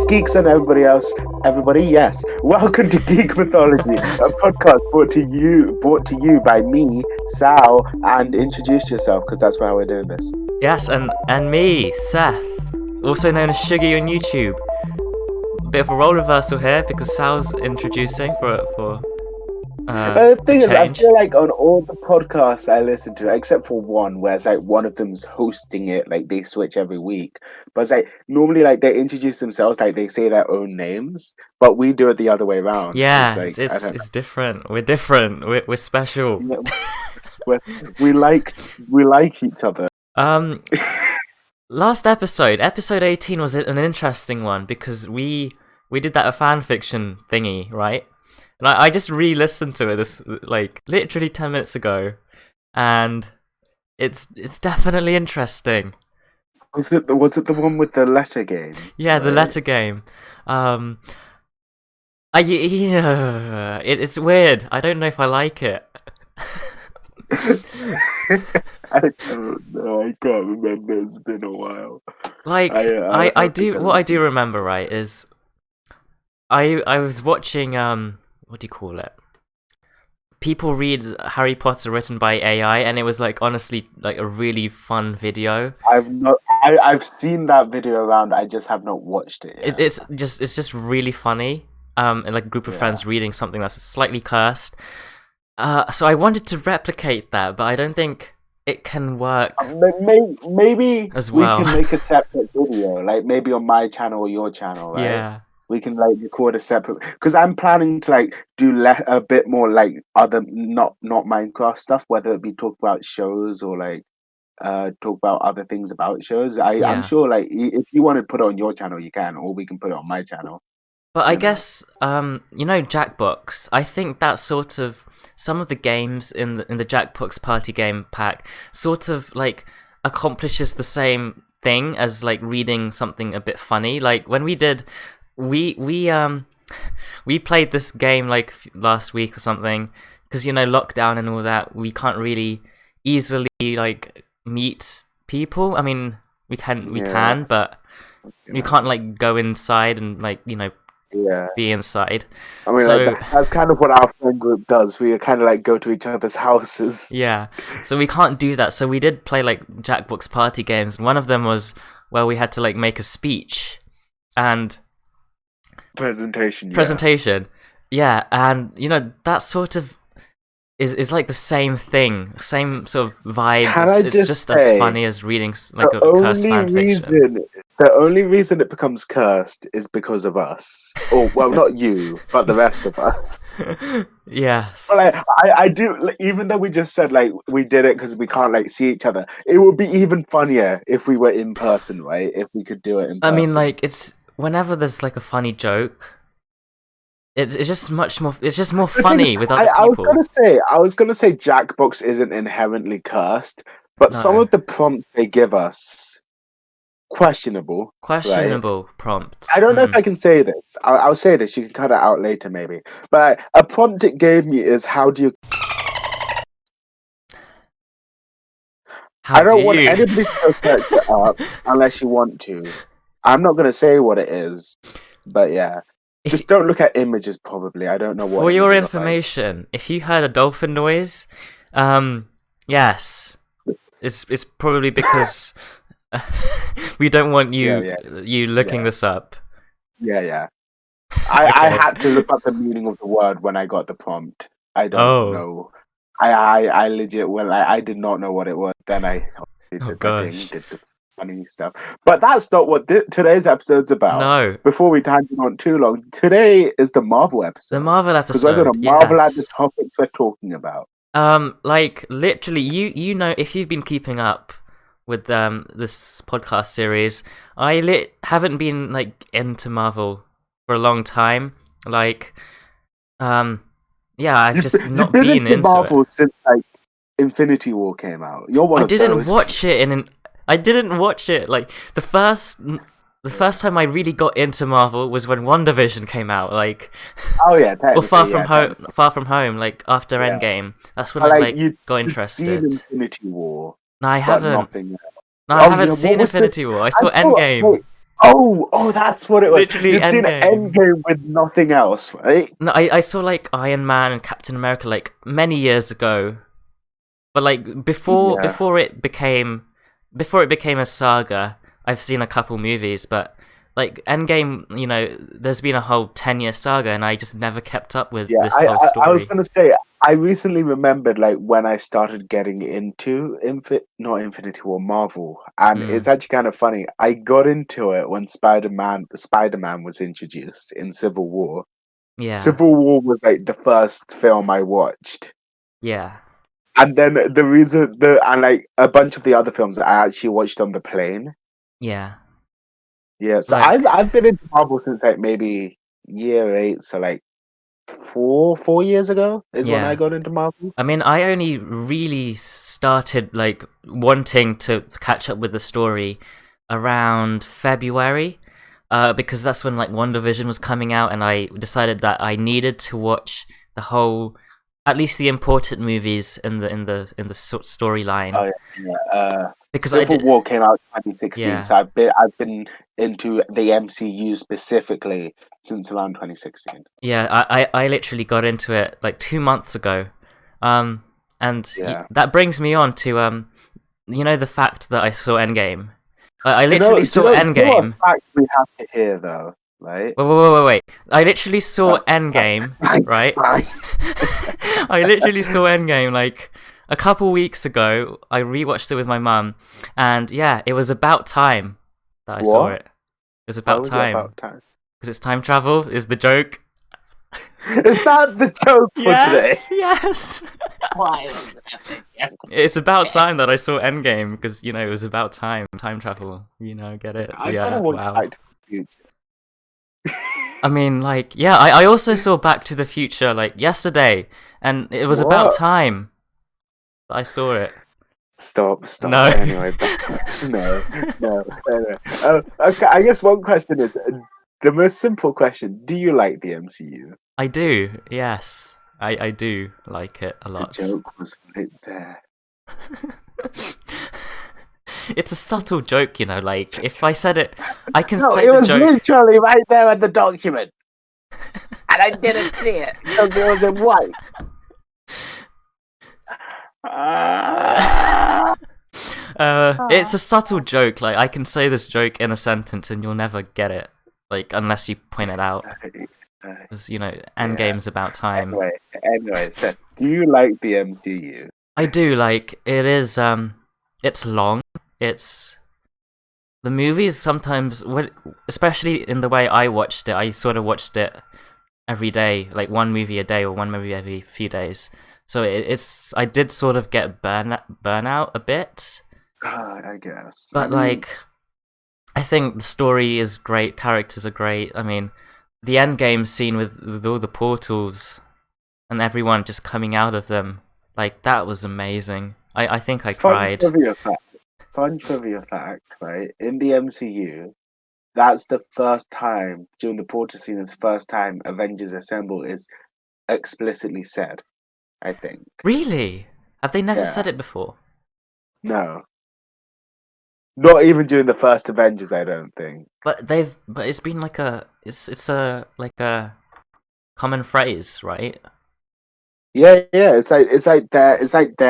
geeks and everybody else. Everybody, yes. Welcome to Geek Mythology, a podcast brought to you by me, Sal, and introduce yourself because that's why we're doing this. Yes, and me, Seth, also known as Sugey on YouTube. Bit of a role reversal here because Sal's introducing for The thing is, I change. feel like on all the podcasts I listen to, except for one where it's like one of them's hosting it, like they switch every week. But it's like normally like they introduce themselves, like they say their own names, but we do it the other way around. Yeah, it's like, I don't it's different. We're different. We're special. know. we like each other. Last episode 18, was an interesting one because we did that a fan fiction thingy, right? And I just re-listened to it this like literally 10 minutes ago, and it's definitely interesting. Was it the one with the letter game? Yeah, the Right? letter game. It's weird. I don't know if I like it. I don't know. I can't remember. It's been a while. Like I I don't think do I've what I seen do remember, right, is I was watching what do you call it? People read Harry Potter written by AI, and it was like honestly like a really fun video. I've seen that video around. I just have not watched it yet. It's just really funny. And like a group of friends reading something that's slightly cursed. So I wanted to replicate that, but I don't think it can work Maybe as well. we can make a separate video, like maybe on my channel or your channel, right? Yeah. We can like record a separate, because I'm planning to like do a bit more like other not Minecraft stuff, whether it be talk about shows or like talk about other things about shows. I'm Yeah. sure like if you want to put it on your channel, you can, or we can put it on my channel. But I you know. guess Jackbox. I think that sort of some of the games in the Jackbox party game pack sort of like accomplishes the same thing as like reading something a bit funny. Like when we did, we played this game like last week or something because lockdown and all that. We can't really easily like meet people. I mean, we can, but we can't like go inside and like be inside. I mean, so like, that's kind of what our friend group does. We kind of like go to each other's houses. yeah, so we can't do that. So we did play like Jackbox party games. One of them was where we had to like make a speech and Presentation. Yeah, and that sort of is like the same thing, same sort of vibe. It's just as funny as reading like a cursed fan fiction. The only reason it becomes cursed is because of us. Or, well, not you, but the rest of us. Yes. But like, I do, like, even though we just said like we did it because we can't like see each other, it would be even funnier if we were in person, right? If we could do it in person. I mean, like, it's whenever there's like a funny joke, it's just much more. It's just more funny with other people. I was gonna say Jackbox isn't inherently cursed, but some of the prompts they give us questionable right? Prompts. I don't know if I can say this. I'll say this. You can cut it out later, maybe. But a prompt it gave me is, "How do you?" I don't want anybody to search it up unless you want to. I'm not gonna say what it is, but yeah. Just don't look at images, probably. I don't know what. For your information, if you heard a dolphin noise, yes, it's probably because we don't want you looking this up. Yeah. I had to look up the meaning of the word when I got the prompt. I don't know. I legit I did not know what it was. Then I did the funny stuff. But that's not what today's episode's about. No. Before we tangent on too long, today is the Marvel episode. The Marvel episode. Because we're going to marvel at the topics we're talking about. Like literally, you know, if you've been keeping up with this podcast series, I haven't been like into Marvel for a long time. Like, I've just not been into Marvel it since like Infinity War came out. You're one of those. I didn't watch it. Like the first time I really got into Marvel was when WandaVision came out. Like, oh yeah, or Far From Home. Like after Endgame, that's when I got interested. You'd seen Infinity War. No, I haven't. Nothing. No, I haven't seen Infinity War. I saw Endgame. Oh, that's what it was. Literally You'd seen Endgame. Endgame with nothing else, right? No, I saw like Iron Man and Captain America like many years ago, but like Yeah. before it became a saga, I've seen a couple movies, but like Endgame, there's been a whole 10-year saga, and I just never kept up with Yeah, this whole I was story. gonna say I recently remembered like when I started getting into not Infinity War, Marvel, and Mm, it's actually kind of funny. I got into it when Spider-Man was introduced in Civil War. yeah, Civil War was like the first film I watched, yeah, and then the reason the and like a bunch of the other films that I actually watched on the plane. yeah. Yeah, so I've Like, I've been into Marvel since like maybe year eight, so like four years ago is when I yeah. got into Marvel. I mean, I only really started like wanting to catch up with the story around February, because that's when like WandaVision was coming out, and I decided that I needed to watch the whole, at least the important movies in the storyline, Oh yeah, yeah. because I Civil did, War came out in 2016, yeah, so I've been into the MCU specifically since around 2016. yeah. I literally got into it like 2 months ago, um, and Yeah. that brings me on to the fact that I saw Endgame. I Do you know? literally Do you saw know? Do you know what Endgame. fact we have to hear though? Right? Wait. I literally saw Endgame, Thanks, right? bye. I literally saw Endgame like a couple weeks ago. I rewatched it with my mum, and yeah, it was about time that I saw What? it. It was How about was it time about time? because it's time travel is the joke. Is that the joke for today? Yes, yes. Why was it? It's about time that I saw Endgame because it was about time travel. Get it? I gotta Yeah, watch wow. Back to the Future. I mean, like, yeah, I also saw Back to the Future like yesterday, and it was about What? time that I saw it. Stop. No, Anyway, no, no, no. Okay, I guess one question is the most simple question: do you like the MCU? I do. Yes, I do like it a The lot. joke was right there. It's a subtle joke, like if I said it, I can No, say it the was joke. literally right there in the document, and I didn't see it because it was in white. Ah. It's a subtle joke. Like I can say this joke in a sentence, and you'll never get it. Like unless you point it out, because Yeah. Endgame's about time. Anyway, so do you like the MCU? I do like it. Is it's long. It's the movies sometimes, especially in the way I watched it. I sort of watched it every day, like one movie a day or one movie every few days. So it's I did sort of get burnout a bit, I guess. I but mean, like I think the story is great, characters are great. I mean, the end game scene with all the portals and everyone just coming out of them, like that was amazing. I think I fun cried. trivia fact. Fun trivia fact, right? In the MCU, that's the first time during the Porter scene. It's the first time Avengers Assemble is explicitly said. I think. Really? Have they never Yeah. said it before? No. Not even during the first Avengers. I don't think. But it's been like it's a like a common phrase, right? Yeah. It's like their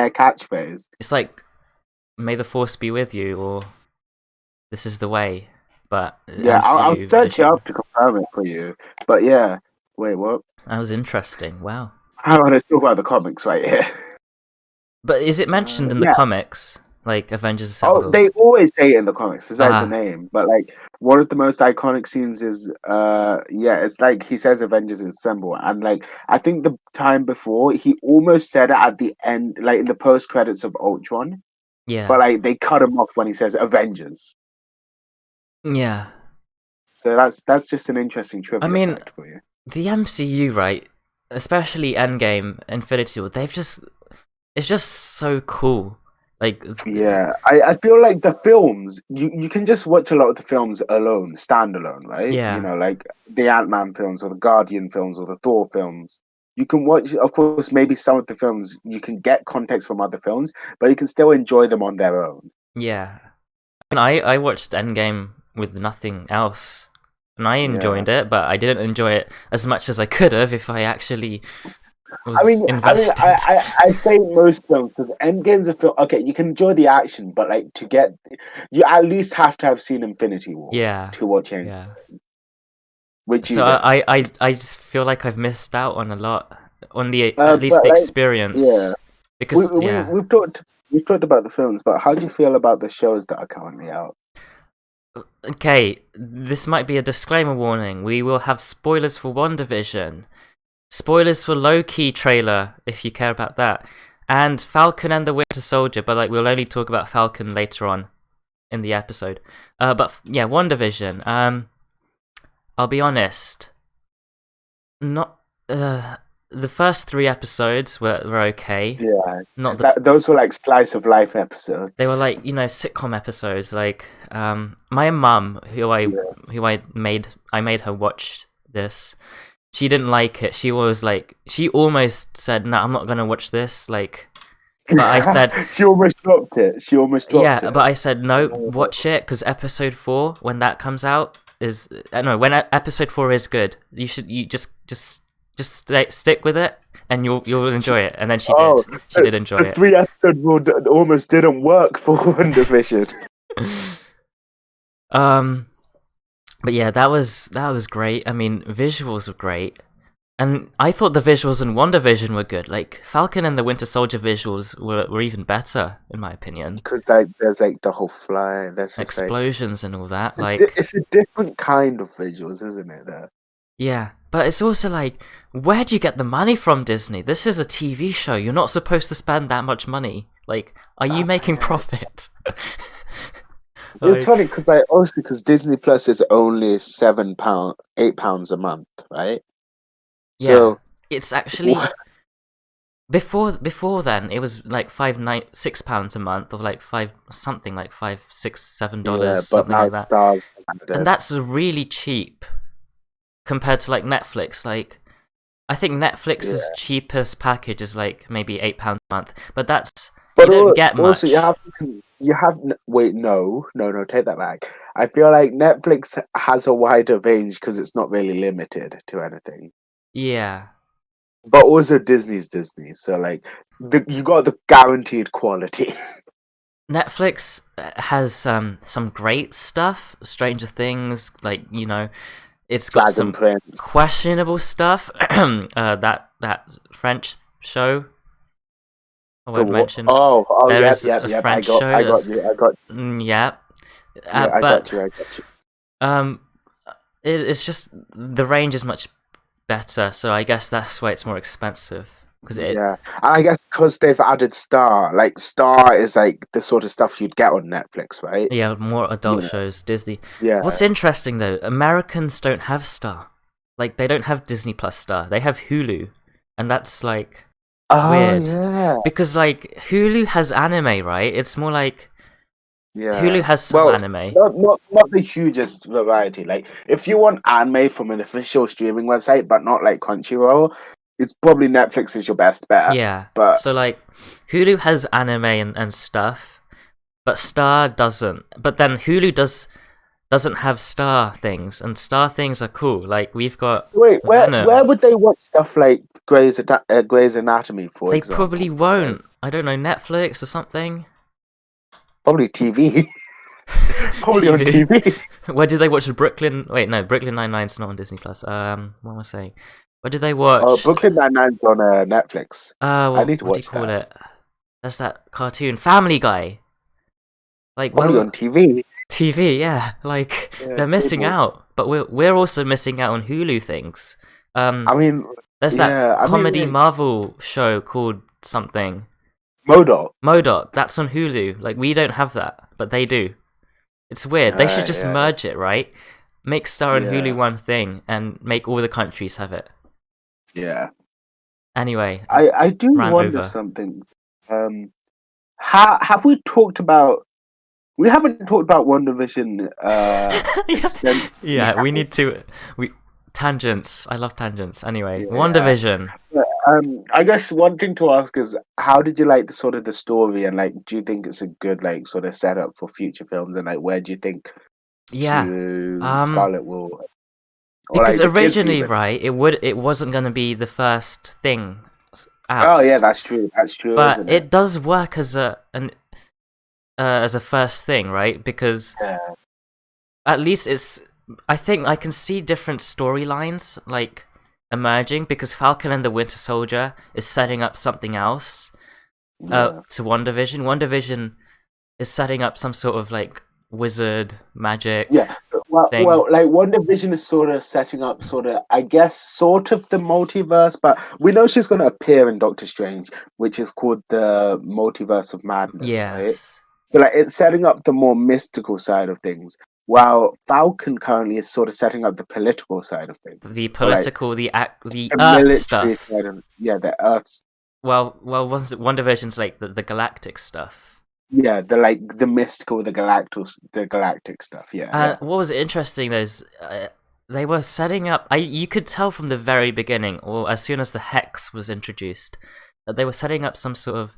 catchphrase. It's like "May the Force be with you" or "This is the way," but Yeah, I'll MCU search it version. up to confirm it for you. But yeah, wait, what? That was interesting. Wow. I want to talk about the comics right here. But is it mentioned in the Yeah. comics, like Avengers Oh, Assemble? they always say it in the comics. It's like the Ah, name, but like one of the most iconic scenes is, yeah, it's like he says Avengers Assemble, and like I think the time before he almost said it at the end, like in the post credits of Ultron, but yeah, like they cut him off when he says Avengers. yeah. So that's just an interesting I trivia mean, fact for you. the MCU, right? Especially Endgame, Infinity War. It's just so cool. Like, Yeah, I feel like the films you can just watch a lot of the films alone, standalone, right? You yeah, know, like the Ant-Man films or the Guardian films or the Thor films. You can watch, of course, maybe some of the films you can get context from other films, but you can still enjoy them on their own. yeah. I watched Endgame with nothing else. And I enjoyed it, but I didn't enjoy it as much as I could have if I actually was invested. I say most films because Endgame's a film. Okay, you can enjoy the action, but like you at least have to have seen Infinity War to watch Endgame. Yeah. Which so I just feel like I've missed out on a lot on the at least the experience. Yeah, because we've talked about the films, but how do you feel about the shows that are currently out? Okay, this might be a disclaimer warning. We will have spoilers for WandaVision, spoilers for Loki trailer if you care about that, and Falcon and the Winter Soldier. But like we'll only talk about Falcon later on in the episode. But yeah, WandaVision. I'll be honest. Not the first 3 episodes were okay. Yeah, those were like slice of life episodes. They were like sitcom episodes. Like my mum, who I made her watch this. She didn't like it. She almost said, "No, I'm not gonna watch this." Like, but I said she almost dropped it. Yeah, but I said no, watch it because episode 4 when that comes out is when episode 4 is good. You just stick with it and you'll enjoy it. And then she did enjoy it. The 3 episode rule almost didn't work for WandaVision. But yeah, that was great. I mean, visuals were great. And I thought the visuals in WandaVision were good. Like Falcon and the Winter Soldier visuals were even better, in my opinion. Because there's like the whole fly, there's explosions and all that. It's a different kind of visuals, isn't it? Though. Yeah, but it's also like, where do you get the money from, Disney? This is a TV show. You're not supposed to spend that much money. Like, are you making profit? It's funny because Disney Plus is only £8 a month, right? Yeah, so it's actually before then it was like £6 a month, or like $5, $7, something like that. And that's really cheap compared to like Netflix. Like, I think Netflix's cheapest package is like maybe £8 a month, but you don't get much. Also, wait, no, take that back. I feel like Netflix has a wider range because it's not really limited to anything. Yeah. But also Disney's Disney, so like you got the guaranteed quality. Netflix has some great stuff. Stranger Things, like it's got some questionable stuff. That French show I won't mention. Yes. I got you. Yeah. I got you. It's just the range is much better, so I guess that's why it's more expensive. I guess because they've added Star. Like Star is like the sort of stuff you'd get on Netflix, right? Yeah, more adult shows, Disney. Yeah. What's interesting though, Americans don't have Star. Like they don't have Disney Plus Star. They have Hulu, and that's like weird. Yeah. Because like Hulu has anime, right? It's more like Hulu has some anime. Not the hugest variety. Like if you want anime from an official streaming website, but not like Crunchyroll, it's probably Netflix is your best bet. Yeah. But so like Hulu has anime and stuff, but Star doesn't. But then Hulu doesn't have Star things, and Star things are cool. Like we've got. Wait, where would they watch stuff like Grey's Anatomy, for example? They probably won't. I don't know, Netflix or something. Probably TV. Probably on TV. Where do they watch Brooklyn? Wait, no, Brooklyn Nine-Nine's not on Disney Plus. What am I saying? Where do they watch? Oh, Brooklyn Nine-Nine's on Netflix. I need to watch that. What do you call it? That's that cartoon, Family Guy. Like probably on TV. TV, yeah. Like they're missing out, but we're also missing out on Hulu things. I mean, there's that comedy Marvel show called something. MODOK. That's on Hulu. Like we don't have that, but they do. It's weird. They should just merge it, right? Make Star and Hulu one thing, and make all the countries have it. Yeah. Anyway, I do wonder something. Have we talked about? We haven't talked about WandaVision. Yeah, we need to. Tangents. I love tangents. Anyway, WandaVision. I guess one thing to ask is, how did you like the story, and like, do you think it's a good like sort of setup for future films, and like, where do you think Yeah. Scarlet will, or Because like the kids originally, even. right, it wasn't gonna be the first thing Oh yeah, out, that's true. That's true, but isn't it? it does work as a first thing, right? Because Yeah. at least it's. I think I can see different storylines like emerging because Falcon and the Winter Soldier is setting up something else. Yeah. To WandaVision. WandaVision is setting up some sort of like wizard magic Yeah, well, thing. like One Division is sort of setting up, sort of, I guess, sort of the multiverse, but we know she's going to appear in Doctor Strange, which is called the Multiverse of Madness, right? Yes. So, like, it's setting up the more mystical side of things, while Falcon currently is sort of setting up the political side of The things, or like political, the the Earth military stuff. side of, yeah, the Earth, Well, WandaVision's like the galactic stuff. yeah, the like the mystical, the galactic stuff, yeah, yeah, What was interesting though is they were setting up. You could tell from the very beginning, or as soon as the hex was introduced, that they were setting up some sort of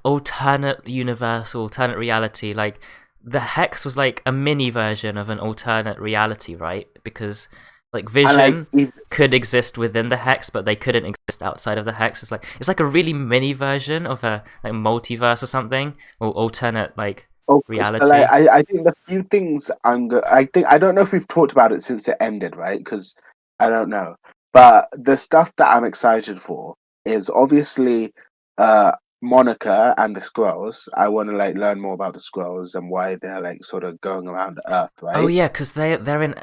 alternate universe, alternate reality. Like the hex was like a mini version of an alternate reality, right? Because like and like Vision could exist within the hex, but they couldn't exist outside of the hex. It's like a really mini version of a like multiverse or something, or alternate like okay, so like reality. I think the few things I think I don't know if we've talked about it since it ended, right? Because I don't know. But the stuff that I'm excited for is obviously uh Monica and the Skrulls. I want to like learn more about the Skrulls and why they're like sort of going around Earth, Oh right? yeah, because they're in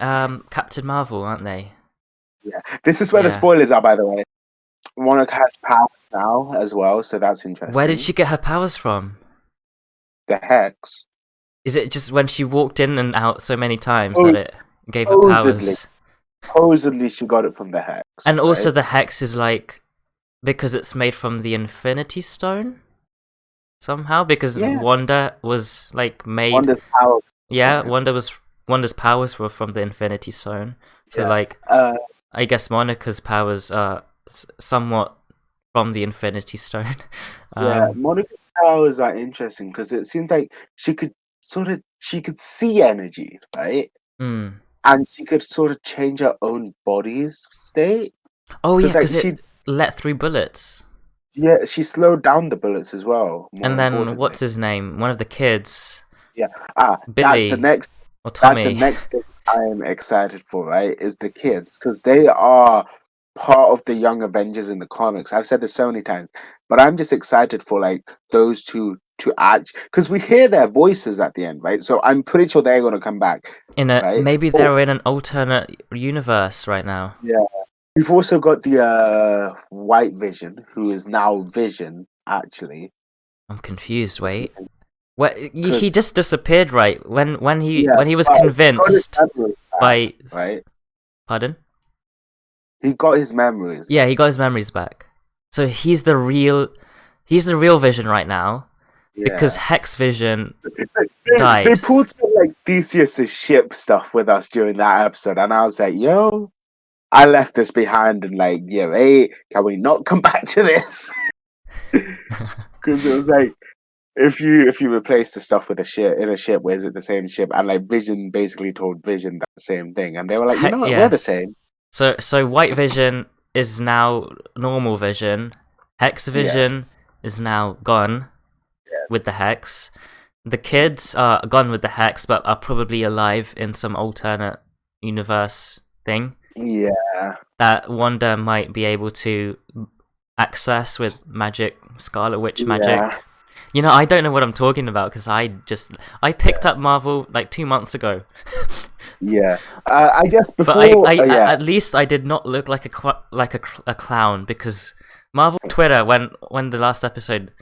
Captain Marvel, aren't they? Yeah. This is where the Yeah. spoilers are, by the way. Monica has powers now as well, so that's Where did interesting. she get her powers from? The Hex. Is it just when she walked in and out so many times that Oh, it gave her supposedly. powers? Supposedly she got it from the Hex, And also right? the hex is like because it's made from the Infinity Stone somehow because Yeah. Wanda was like made. Wanda's power from Yeah, him. Wanda's powers were from the Infinity Stone. So Yeah. like I guess Monica's powers are somewhat from the Infinity Stone. Yeah. um Monica's powers are interesting because it seems like she could see energy, right? mm. And she could sort of change her own body's state. Oh yeah, Because like because it let through bullets. she slowed down the bullets as well, more And then importantly. what's his name? One of the kids, Yeah. Billy or That's the Tommy. next thing I am excited for, right? Is the kids because they are part of the Young Avengers in the comics. I've said this so many times, but I'm just excited for like those two to act because we hear their voices at the end, right? So I'm pretty sure they're going to come back, In a right? maybe Oh, they're in an alternate universe right now. yeah. We've also got the White Vision, who is now Vision, actually. I'm confused. Wait, what? He Because just disappeared, right? yeah, When he was but he got his convinced memories back, by right? pardon? He got his memories. Yeah, he got his memories back. So he's the real Vision right now because Yeah. Hex Vision They died. pulled some like Theseus's ship stuff with us during that episode, and I was like, "Yo, I left this behind," and like, "Yeah, hey, can we not come back to this?" Because it was like, if you replace the stuff with a ship in a ship, where is it the same ship? And like Vision basically told Vision that same thing, and they were like, "You know what? We're the Yes. same." So White Vision is now normal Vision. Hex Yes, Vision is now gone yeah, with the Hex. The kids are gone with the Hex, but are probably alive in some alternate universe thing yeah, that Wanda might be able to access with magic, Scarlet Witch yeah. magic. You know, I don't know what I'm talking about because I picked up Marvel like 2 months ago. Yeah. I guess But before, yeah, at least I did not look like a clown because Marvel Twitter when the last episode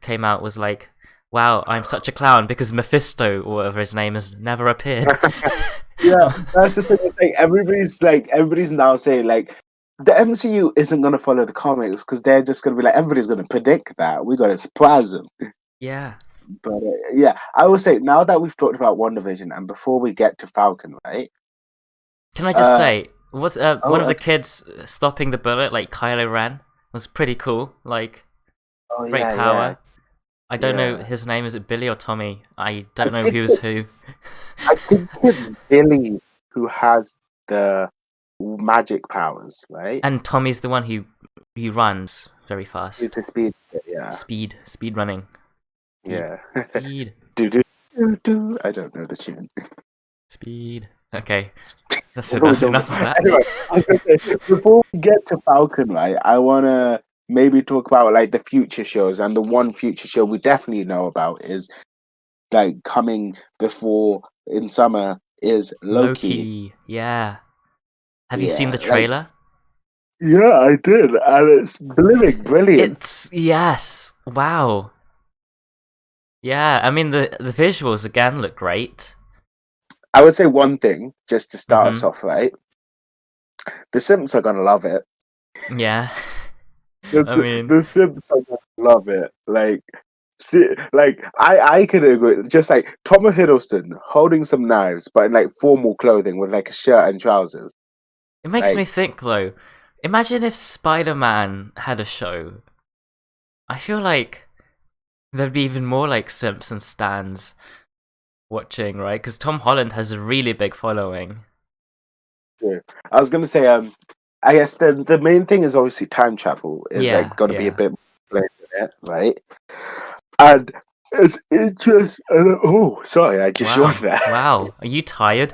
came out was like, "Wow, I'm such a clown because Mephisto or whatever his name has never appeared." yeah. That's the thing. It's like everybody's now saying like the MCU isn't gonna follow the comics because they're just gonna be like everybody's gonna predict that we gotta surprise them. Yeah. But yeah, I will say now that we've talked about WandaVision and before we get to Falcon, right? Can I just Uh say, was oh one of the okay. kids stopping the bullet like Kylo Ren was pretty cool. Like Oh great yeah, yeah. power. I don't know his name. Is it Billy or Tommy? I don't know think who's who. I think it's Billy who has the magic powers, right? And Tommy's the one who runs very He's fast. the speedster, yeah. Speed running. Yeah. Speed. do, do, do. I don't know the tune. Speed. Okay, that's What are we enough of that. Anyway, I was gonna say, before we get to Falcon, right, I wanna maybe talk about like the future shows, and the one future show we definitely know about is like coming before in summer is Loki. Loki. Yeah. Have you seen Yeah, the like trailer? yeah, I did, and it's brilliant. It's yes. Wow. Yeah. I mean the visuals again look great. I would say one thing just to start us Mhm. off, right? The Simps are gonna love it. Yeah. I mean, The Simps are gonna love it. Like, see, like I could agree. Just like Tom Hiddleston holding some knives, but in like formal clothing with like a shirt and trousers. it makes Like, me think though. Imagine if Spider-Man had a show. I feel like there'd be even more like simps and stans watching, right? Because Tom Holland has a really big following. yeah. I was gonna say, I guess the main thing is obviously time travel is like Yeah, gonna be a yeah. bit more in it, right? And it's interesting. Oh, sorry, I just yawned Wow, there. wow. Are you tired?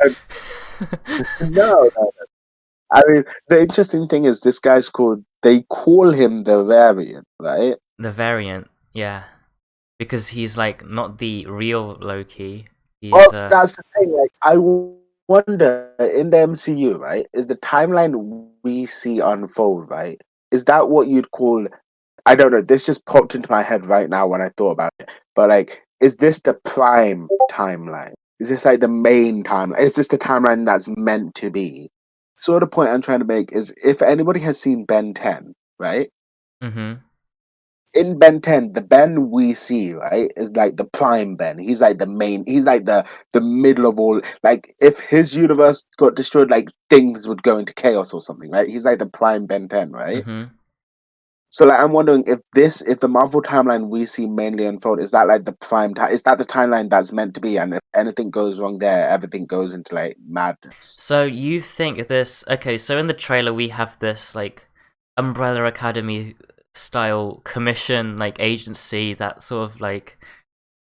No, no. I mean, the interesting thing is this guy's called. They call him the variant, right? The variant, yeah. Because he's like not the real Loki. He's Well, that's the thing. Like, wonder in the MCU, right? Is the timeline we see unfold, right? Is that what you'd call? I don't know. This just popped into my head right now when I thought about it. But like, is this the prime timeline? Is this like the main timeline? Is this the timeline that's meant to be? So the point I'm trying to make is, if anybody has seen Ben 10, right? mm-hmm. In Ben 10, the Ben we see, right, is like the prime Ben. He's like the main, he's like the middle of all. Like, if his universe got destroyed, like things would go into chaos or something, right? He's like the prime Ben 10, right? Mm-hmm. So like I'm wondering if the Marvel timeline we see mainly unfold, is that like the prime time, is that the timeline that's meant to be, and if anything goes wrong there, everything goes into like madness. So you think this okay, so in the trailer we have this like Umbrella Academy style commission like agency that sort of like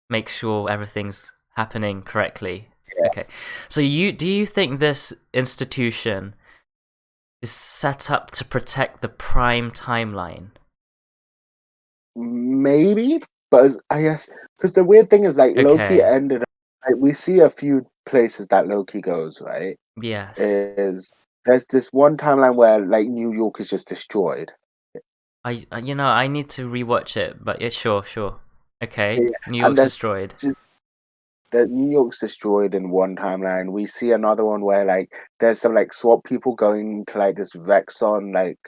makes sure everything's happening correctly. Yeah. Okay. So do you think this institution is set up to protect the prime timeline? Maybe, but I guess because the weird thing is like Loki Okay. ended up, like we see a few places that Loki goes, right? Yes. Is there's this one timeline where like New York is just destroyed. I need to rewatch it, but yeah, sure. Okay. Yeah, New and York's there's destroyed. just that New York's destroyed in one timeline. We see another one where like there's some like SWAT people going to like this Rexon like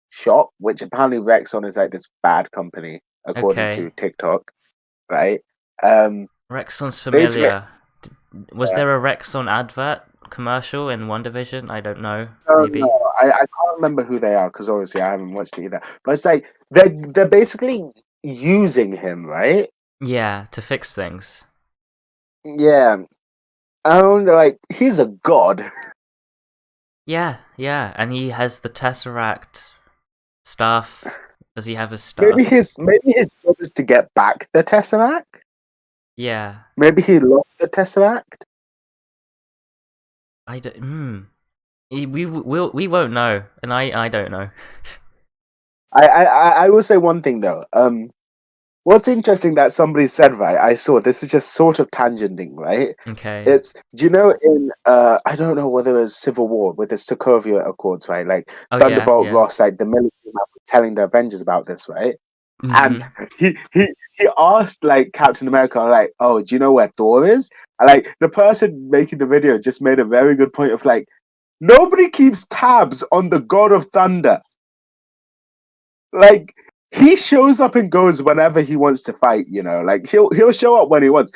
shop, which apparently Rexon is like this bad company according Okay. to TikTok, right? Um, Rexon's basically, familiar. Was there a Rexon advert commercial in WandaVision? I don't know. Maybe. no, I can't remember who they are because obviously I haven't watched it either. But it's like they're basically using him, right? Yeah, to fix things. Yeah, and they're like he's a god. Yeah, and he has the Tesseract stuff. Does he have his Maybe stuff? maybe his job is to get back the Tesseract. Yeah, Maybe he lost the Tesseract. I don't. We won't know, and I don't know. I will say one thing though. What's interesting that somebody said, right? I saw this is just sort of tangenting, right? Okay. It's, do you know, in I don't know whether it was Civil War with the Sokovia Accords, right? Like Oh Thunderbolt yeah. Ross, like the military man was telling the Avengers about this, right? And Mhm. he asked like Captain America, like, oh, do you know where Thor is? And like the person making the video just made a very good point of like, nobody keeps tabs on the God of Thunder. Like, he shows up and goes whenever he wants to fight, you know, like he'll show up when he wants.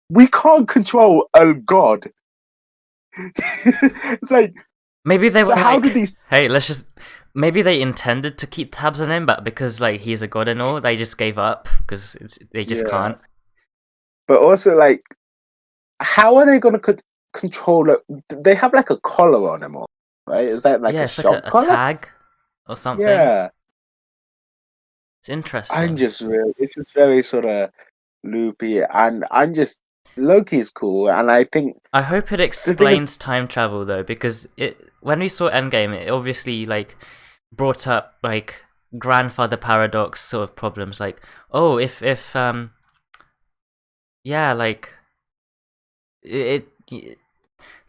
We can't control a god. It's like, Maybe they so were how do like, these "Hey, let's just maybe they intended to keep tabs on him, but because like he's a god and all, they just gave up because they just can't. But also, like, how are they going to control it? They have like a collar on him, right? Is that like a it's shock like a collar? tag or something. Yeah. It's interesting. It's just very sort of loopy, and Loki's cool, and I think I hope it the thing is, explains time travel though, because when we saw Endgame, it obviously like brought up like grandfather paradox sort of problems, like if yeah, like it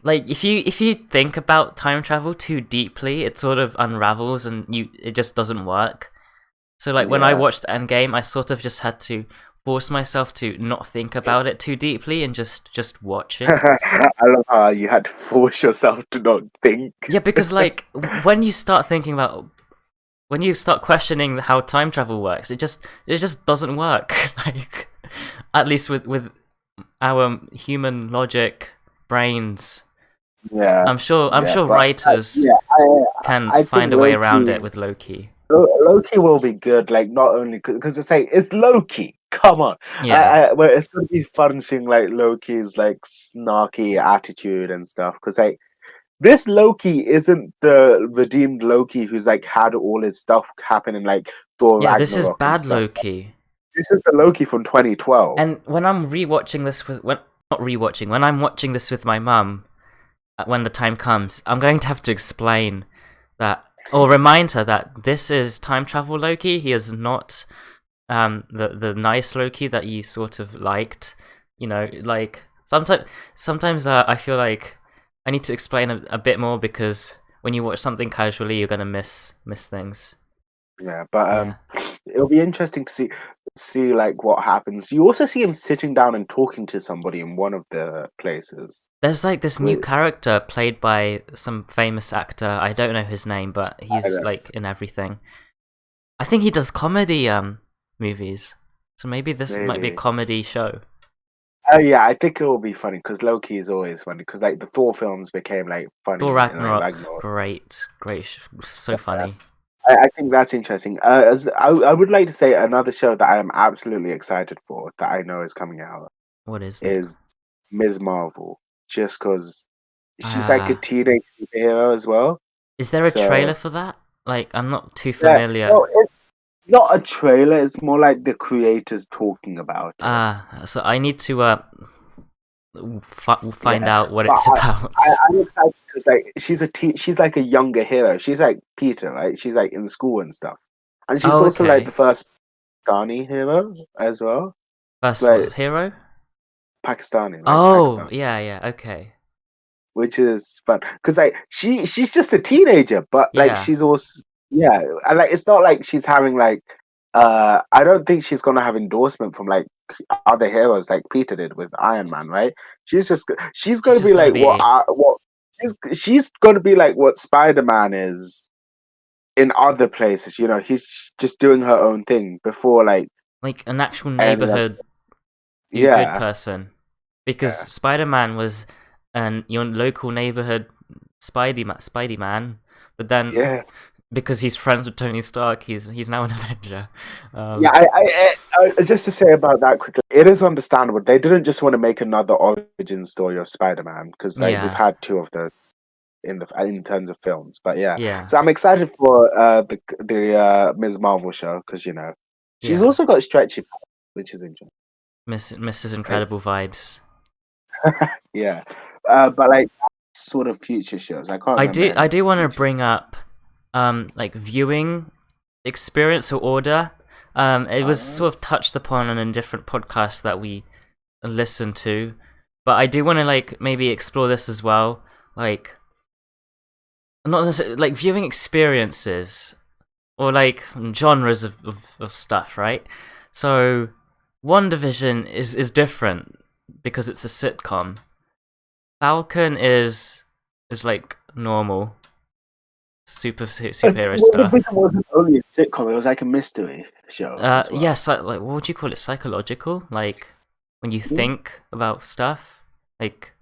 like if you think about time travel too deeply, it sort of unravels and it just doesn't work. So like when I watched Endgame, I sort of just had to force myself to not think about it too deeply and just watch it. I love how you had to force yourself to not think. Yeah, because like when you start questioning how time travel works, it just doesn't work. Like at least with our human logic brains. Yeah, I'm sure but writers can I think find a way around it with Loki. Loki will be good, like not only because it's Loki. Come on, Yeah. well, it's gonna be fun seeing like Loki's like snarky attitude and stuff. Because like this Loki isn't the redeemed Loki who's like had all his stuff happen in like Thor Yeah, this is Ragnarok and bad stuff. Loki. This is the Loki from 2012. And when I'm rewatching this when I'm watching this with my mum, when the time comes, I'm going to have to explain that or remind her that this is time travel Loki. He is not the nice Loki that you sort of liked. You know, like sometimes I feel like I need to explain a bit more because when you watch something casually, you're gonna miss things. Yeah, but it'll be interesting to see like what happens. You also see him sitting down and talking to somebody in one of the places. There's like this new character played by some famous actor. I don't know his name, but he's like in everything. I think he does comedy movies, so maybe this might be a comedy show. Oh yeah, I think it will be funny because Loki is always funny because like the Thor films became like funny. Thor Ragnarok, Ragnarok. great, so funny. I think that's interesting. As I would like to say another show that I am absolutely excited for that I know is coming out. What is it? Is Ms. Marvel, just because she's like a teenage superhero as well. Is there a trailer for that? Like, I'm not too familiar. No, it's not a trailer. It's more like the creators talking about it. So I need to find out what it's about. I'm excited because like she's like a younger hero. She's like Peter, right? She's like in school and stuff, and she's also like the first Pakistani hero as well. First like, hero? Pakistani. Like, Pakistani. Yeah, okay. Which is fun because like she's just a teenager, but like she's also and like it's not like she's having like I don't think she's gonna have endorsement from like other heroes like Peter did with Iron Man, right? She's gonna be like what she's gonna be like what Spider-Man is in other places. You know, he's just doing her own thing before like an actual neighborhood good person, because Spider-Man was your local neighborhood Spidey Man, but then because he's friends with Tony Stark, he's now an Avenger. I just to say about that quickly, it is understandable. They didn't just want to make another origin story of Spider-Man because like we've had two of those in terms of films. But so I'm excited for the Ms. Marvel show because you know she's also got stretchy, which is interesting. Mrs. Incredible vibes. But like sort of future shows, I can't. I do want to bring up like viewing experience or order. It was sort of touched upon in a different podcast that we listened to, but I do want to like maybe explore this as well, like not necessarily like viewing experiences or like genres of stuff, right? So WandaVision is different because it's a sitcom. Falcon is like normal superhero stuff. It wasn't only a sitcom; it was like a mystery show. Yes, like what would you call it? Psychological, like when you think about stuff, like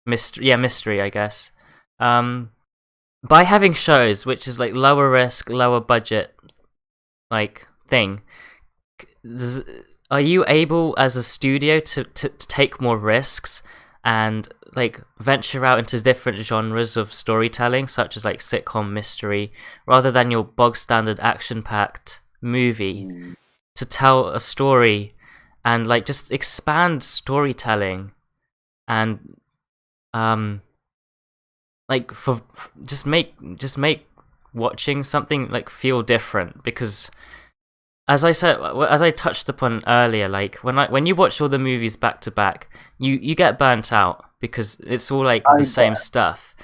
mystery. Yeah, mystery, I guess. by having shows which is like lower risk, lower budget, like thing, are you able as a studio to take more risks and like venture out into different genres of storytelling, such as like sitcom, mystery, rather than your bog standard action packed movie, to tell a story and like just expand storytelling and like for just make watching something like feel different? Because as I said, as I touched upon earlier, like when you watch all the movies back to back, you get burnt out because it's all like the same stuff.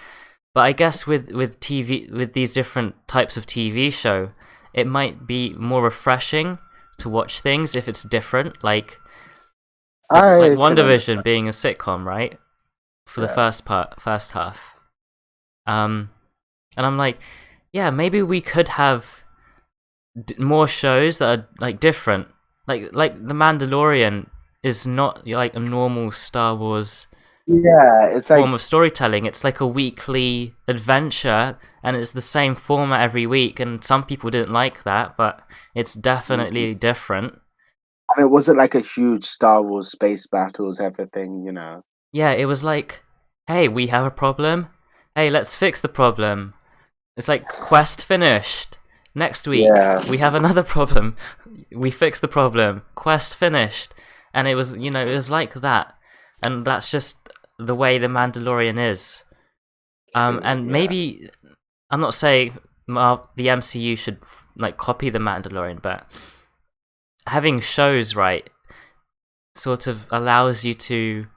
But I guess with TV, with these different types of TV show, it might be more refreshing to watch things if it's different. Like WandaVision being a sitcom, right? For the first half. And I'm like, yeah, maybe we could have more shows that are like different. Like The Mandalorian is not like a normal Star Wars it's form of storytelling. It's like a weekly adventure, and it's the same format every week. And some people didn't like that, but it's definitely different. And it wasn't like a huge Star Wars space battles everything, you know. Yeah, it was like, hey, we have a problem. Hey, let's fix the problem. It's like quest finished. Next week we have another problem. We fix the problem. Quest finished. And it was, it was like that. And that's just the way The Mandalorian is. And maybe I'm not saying the MCU should like copy The Mandalorian, but having shows, right, sort of allows you to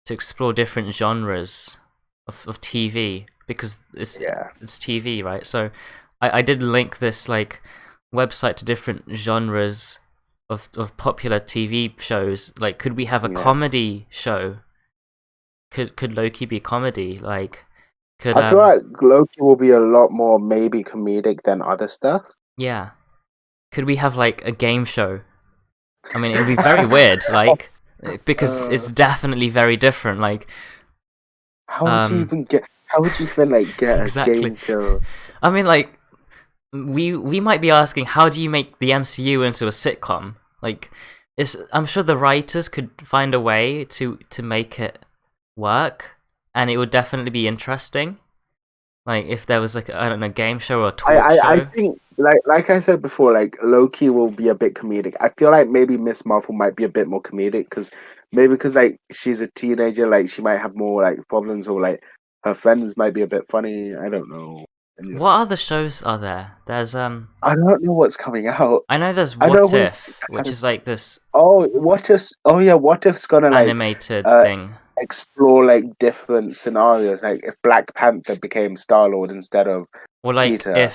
explore different genres of TV, because it's TV, right? So I did link this like website to different genres of popular TV shows. Like, could we have a comedy show? Could Loki be comedy? Like, could I feel like Loki will be a lot more maybe comedic than other stuff. Yeah. Could we have like a game show? I mean, it would be very weird, like, because it's definitely very different. Like, how would you even get exactly. a game show? I mean, like, we might be asking, how do you make the MCU into a sitcom? Like, I'm sure the writers could find a way to make it work, and it would definitely be interesting. Like, if there was like, I don't know, game show or talk show. I think like I said before, like Loki will be a bit comedic. I feel like maybe Miss Marvel might be a bit more comedic because like she's a teenager, like she might have more like problems, or like her friends might be a bit funny. I don't know. What other shows are there? There's I don't know what's coming out. I know there's What If, which is like this. Oh, What If? Oh yeah, What If's gonna like animated thing. Explore like different scenarios, like if Black Panther became Star-Lord instead of Peter.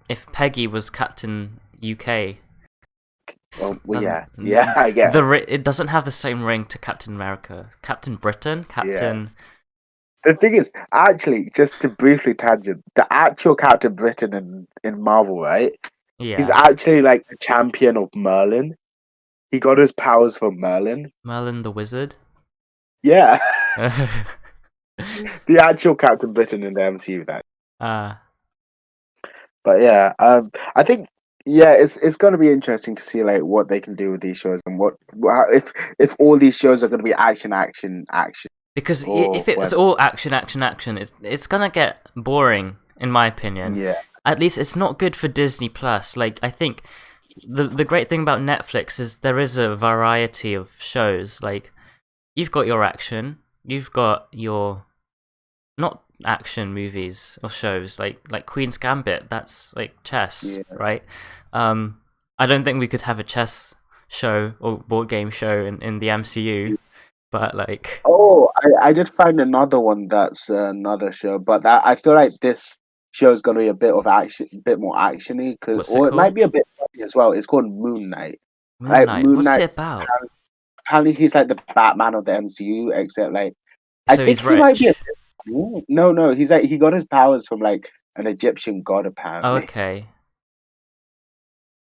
If Peggy was Captain UK. Well, I guess it doesn't have the same ring to Captain America, Captain Britain, Captain. The thing is, actually, just to briefly tangent, the actual Captain Britain in Marvel, right? Yeah. He's actually like the champion of Merlin. He got his powers from Merlin. Merlin the Wizard. Yeah. The actual Captain Britain in the MCU, that. But yeah, I think it's going to be interesting to see like what they can do with these shows, and if all these shows are going to be action. Because if it's all action, it's gonna get boring, in my opinion. Yeah. At least it's not good for Disney Plus. Like, I think the great thing about Netflix is there is a variety of shows. Like, you've got your action, you've got your not action movies or shows like Queen's Gambit. That's like chess, right? I don't think we could have a chess show or board game show in the MCU. But like, I did find another one that's another show, but that I feel like this show is going to be a bit more actiony, it might be a bit funny as well. It's called Moon Knight. What's it about? Apparently, he's like the Batman of the MCU, except like I think he might be. No, he's like he got his powers from like an Egyptian god, apparently. Oh, okay,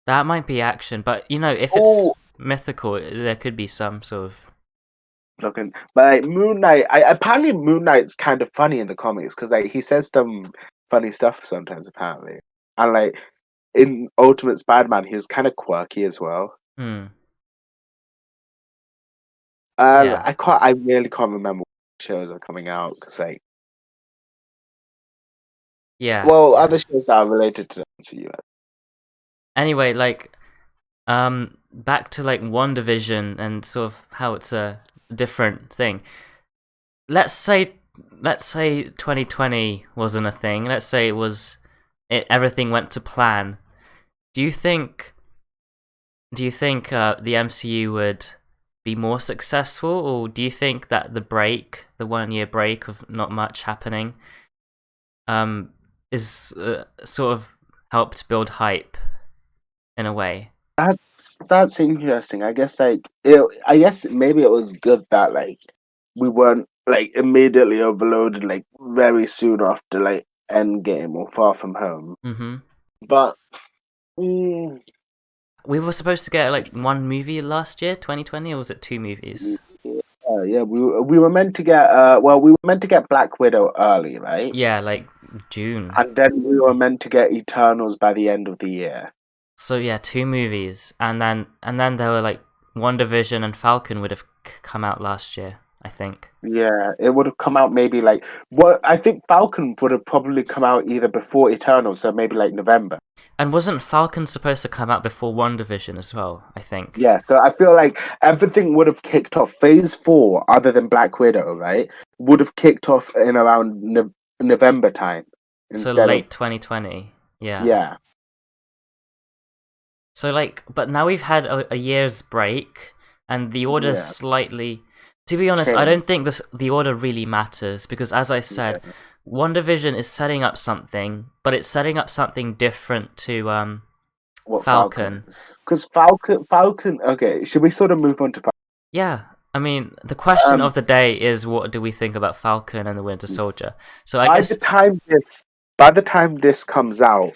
that might be action, but if it's mythical, there could be some sort of looking. But like Moon Knight, apparently Moon Knight's kind of funny in the comics because like he says some funny stuff sometimes apparently, and like in Ultimate Spider-Man, he was kind of quirky as well. Hmm. And Yeah. I really can't remember what shows are coming out because like, Yeah. well, Yeah. other shows that are related to the MCU. Anyway, like, back to like WandaVision and sort of how it's a different thing. Let's say 2020 wasn't a thing. Let's say everything went to plan. Do you think the MCU would be more successful, or do you think that the 1 year break of not much happening, is sort of helped build hype in a way? That's interesting. I guess I guess maybe it was good that like we weren't like immediately overloaded like very soon after like Endgame or Far From Home. Mm-hmm. But mm, We were supposed to get like one movie last year, 2020, or was it two movies? yeah, we were meant to get we were meant to get Black Widow early, right? Yeah, like June. And then we were meant to get Eternals by the end of the year. So yeah, two movies, and then there were like WandaVision and Falcon would have come out last year, I think. Yeah, it would have come out maybe like I think Falcon would have probably come out either before Eternals, so maybe like November. And wasn't Falcon supposed to come out before WandaVision as well, I think? Yeah, so I feel like everything would have kicked off. Phase 4, other than Black Widow, right, would have kicked off in around November time So instead late of 2020. Yeah. yeah, So like, but now we've had a year's break, and the order yeah, slightly. To be honest, I change. don't think the order really matters because, as I said, Yeah. WandaVision is setting up something, but it's setting up something different to What Falcon. Falcons? Because Falcon. Okay, should we sort of move on to Falcon? Yeah, I mean, the question Um, of the day is, what do we think about Falcon and the Winter Soldier? So I by guess the time this comes out,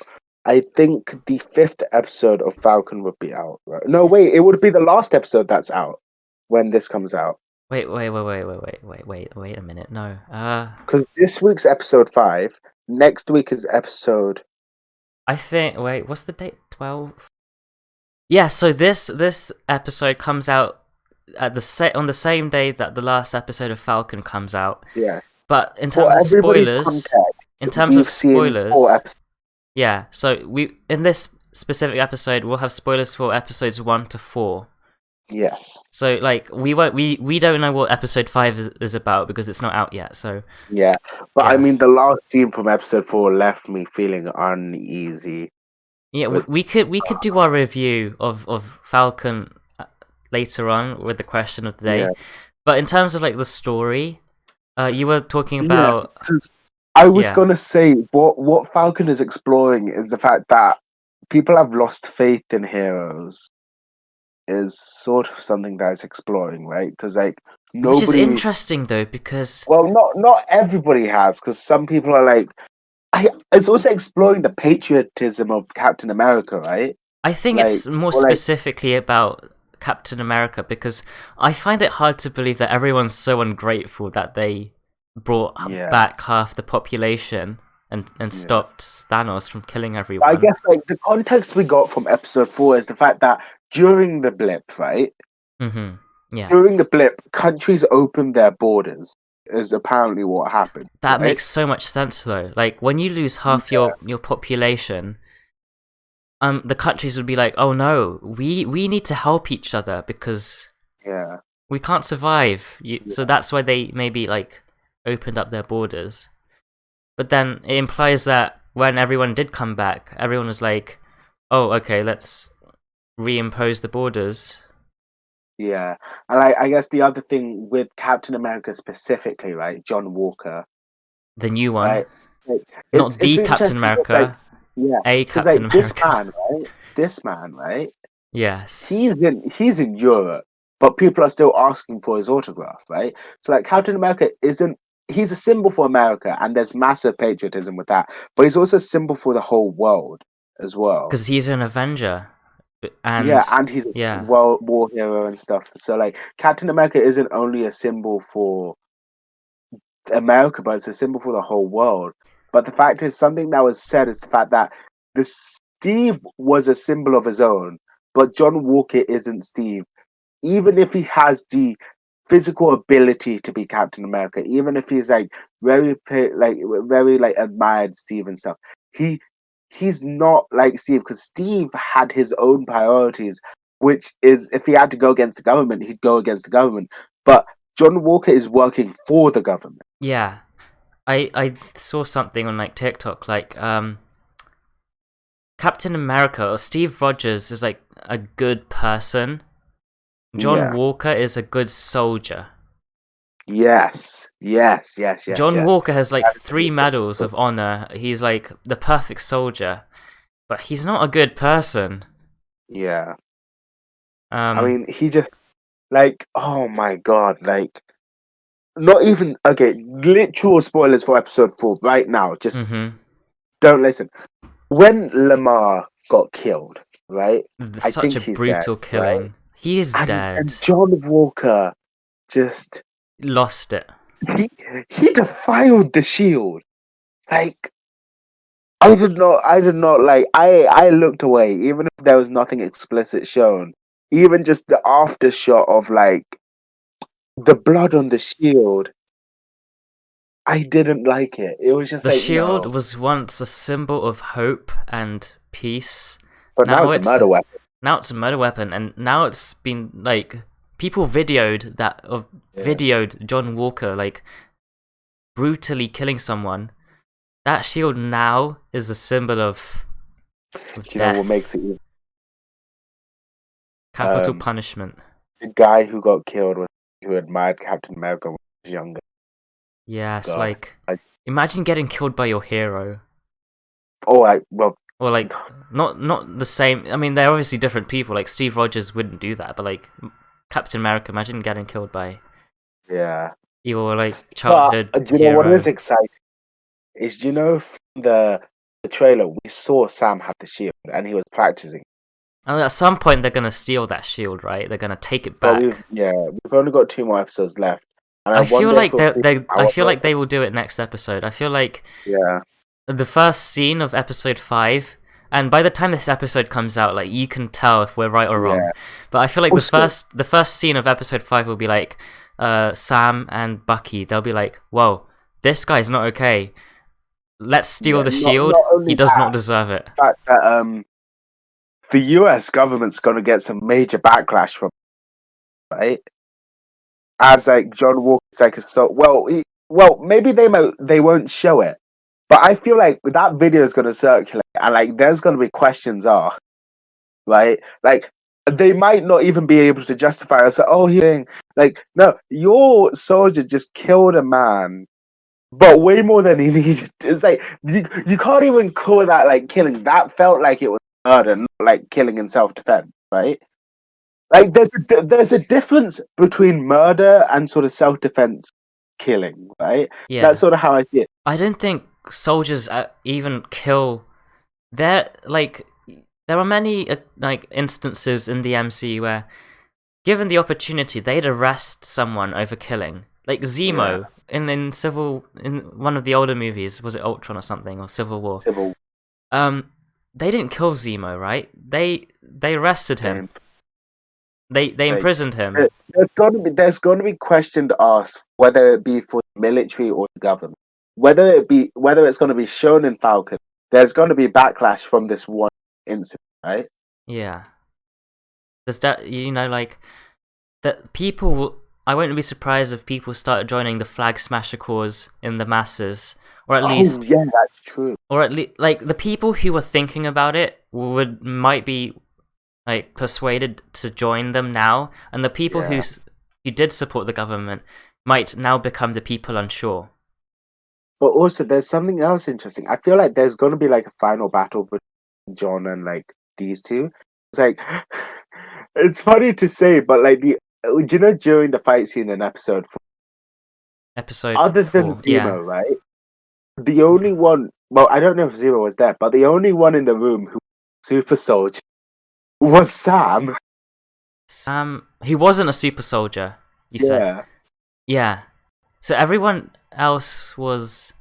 I think the 5th episode of Falcon would be out. Right? No, wait, it would be the last episode that's out when this comes out. wait a minute. No, Because this week's episode 5, next week is episode. I think. Wait, what's the date? 12. Yeah, so this episode comes out at on the same day that the last episode of Falcon comes out. Yeah. But in For terms of everybody's spoilers, context, we've seen 4 episodes. yeah. So we in this specific episode we'll have spoilers for episodes 1 to 4. Yes. So like we don't know what episode 5 is about because it's not out yet. So Yeah, but yeah. I mean, the last scene from episode 4 left me feeling uneasy. Yeah, With we could do our review of Falcon later on with the question of the day. yeah, But in terms of like the story, you were talking yeah. about 'Cause I was yeah. gonna say what Falcon is exploring is the fact that people have lost faith in heroes. Is sort of something that it's exploring, right? Because like Which is nobody, interesting though because well, not everybody has, because some people are like, it's also exploring the patriotism of Captain America, right? I think Like, it's more or like, specifically about Captain America because I find it hard to believe that everyone's so ungrateful that they brought yeah, back half the population and yeah. stopped Thanos from killing I everyone. guess like the context we got from episode 4 is the fact that during the blip, right? Yeah. During the blip, countries opened their borders. Is apparently what happened. That right? makes so much sense though. Like when you lose half your population, the countries would be like, "Oh no, we need to help each other because Yeah. we can't survive." So that's why they maybe like opened up their borders. But then it implies that when everyone did come back, everyone was like, "Oh, okay, let's reimpose the borders." Yeah, and I guess the other thing with Captain America specifically, right, John Walker, The new one, right, like, not it's the Captain interesting, like, America, yeah, a because Captain like America. this man, right, Yes. he's in Europe, but people are still asking for his autograph, right? So like Captain America isn't. He's a symbol for America, and there's massive patriotism with that. But he's also a symbol for the whole world as well. Because he's an Avenger. and he's a yeah, war hero and stuff. So like Captain America isn't only a symbol for America, but it's a symbol for the whole world. But the fact is, something that was said is the fact that the Steve was a symbol of his own, but John Walker isn't Steve. Even if he has the physical ability to be Captain America, even if he's like very like admired Steve and stuff, he's not like Steve because Steve had his own priorities, which is if he had to go against the government, he'd go against the government. But John Walker is working for the government. yeah. I saw something on like TikTok, like Captain America or Steve Rogers is like a good person. John Yeah. Walker is a good soldier. Yes. John Walker has like 3 medals of honor. He's like the perfect soldier, but he's not a good person. Yeah. I mean, he just like, oh my god, like not even okay. Literal spoilers for episode 4 right now. Just don't listen. When Lamar got killed, right? I Such think a he's dead, brutal killing. right? He is And dead. John Walker just Lost it. he defiled the shield. Like I did not like I looked away, even if there was nothing explicit shown. Even just the after shot of like the blood on the shield. I didn't like it. It was just The like shield no. was once a symbol of hope and peace. But now it's a murder weapon. Now it's a murder weapon, and now it's been like people videoed John Walker like brutally killing someone. That shield now is a symbol of Do you death. know what makes it even? Capital punishment. The guy who got killed was who admired Captain America when he was younger. Yes, God. like imagine getting killed by your hero. Or like not the same. I mean, they're obviously different people. Like Steve Rogers wouldn't do that, but like Captain America, imagine getting killed by your like childhood But do you know hero. what is exciting? Is do you know from the trailer we saw Sam have the shield and he was practicing. And at some point they're gonna steal that shield, right? They're gonna take it back. We've only got 2 more episodes left. And I feel like they will do it next episode. I feel like the first scene of episode 5, and by the time this episode comes out, like you can tell if we're right or wrong. But I feel like the first scene of episode 5 will be like Sam and Bucky. They'll be like, "Whoa, this guy's not okay. Let's steal the shield. He does not deserve it." The fact that the US government's gonna get some major backlash from it, right? As like John Walker's like maybe they won't show it. But I feel like that video is gonna circulate and like there's gonna be questions asked. Right? Like they might not even be able to justify it. So, like, no, your soldier just killed a man, but way more than he needed. It's like you can't even call that like killing. That felt like it was murder, not like killing in self-defense, right? Like there's a difference between murder and sort of self-defense killing, right? Yeah, that's sort of how I see it. I don't think soldiers even kill. There are many like instances in the MCU where, given the opportunity, they'd arrest someone over killing. Like Zemo in one of the older movies, was it Ultron or something, or Civil War? They didn't kill Zemo, right? They arrested him. They imprisoned him. There's gonna be questions asked, whether it be for the military or the government, whether it's gonna be shown in Falcon. There's gonna be backlash from this one incident, right? Yeah. There's that, like that people. I wouldn't be surprised if people start joining the Flag Smasher cause in the masses, or at least that's true. Or at least like the people who were thinking about it might be like persuaded to join them now, and the people who did support the government might now become the people unsure. But also, there's something else interesting. I feel like there's going to be like a final battle between John and like these two. It's like it's funny to say, but like during the fight scene in episode 4, other than Zemo, right? The only one. Well, I don't know if Zemo was there, but the only one in the room who was super soldier Was Sam? Sam, he wasn't a super soldier. You say? Yeah. Yeah. So everyone else was.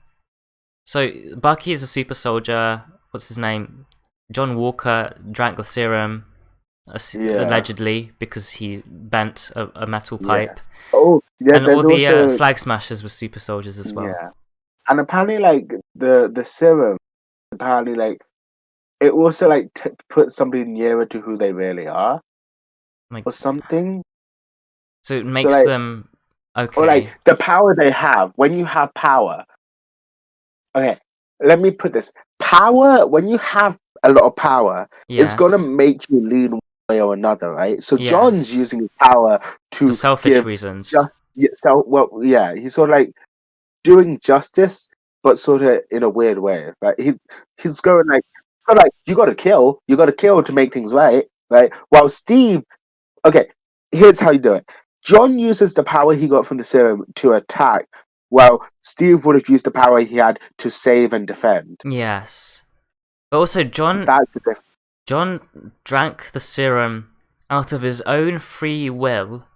So Bucky is a super soldier. What's his name? John Walker drank the serum, Yeah. allegedly, because he bent a metal Yeah. pipe. Oh, yeah. And all There's the also flag smashers were super soldiers as well. yeah, and apparently, like the serum, apparently, like it also like puts somebody nearer to who they really are, Like, or something. so it So makes like, them or okay. like the power they have. When you have power, okay. Let me put this: power. When you have a lot of power, it's gonna Yes. make you lean one way or another, right? So John's Yes. using his power For to selfish give reasons. just so well. Yeah, he's sort of like doing justice, but sort of in a weird way. Right? He's going like, you got to kill to make things right? While Steve, okay, here's how you do it. John uses the power he got from the serum to attack, while Steve would have used the power he had to save and defend. Yes. But also, That's the difference. John drank the serum out of his own free will,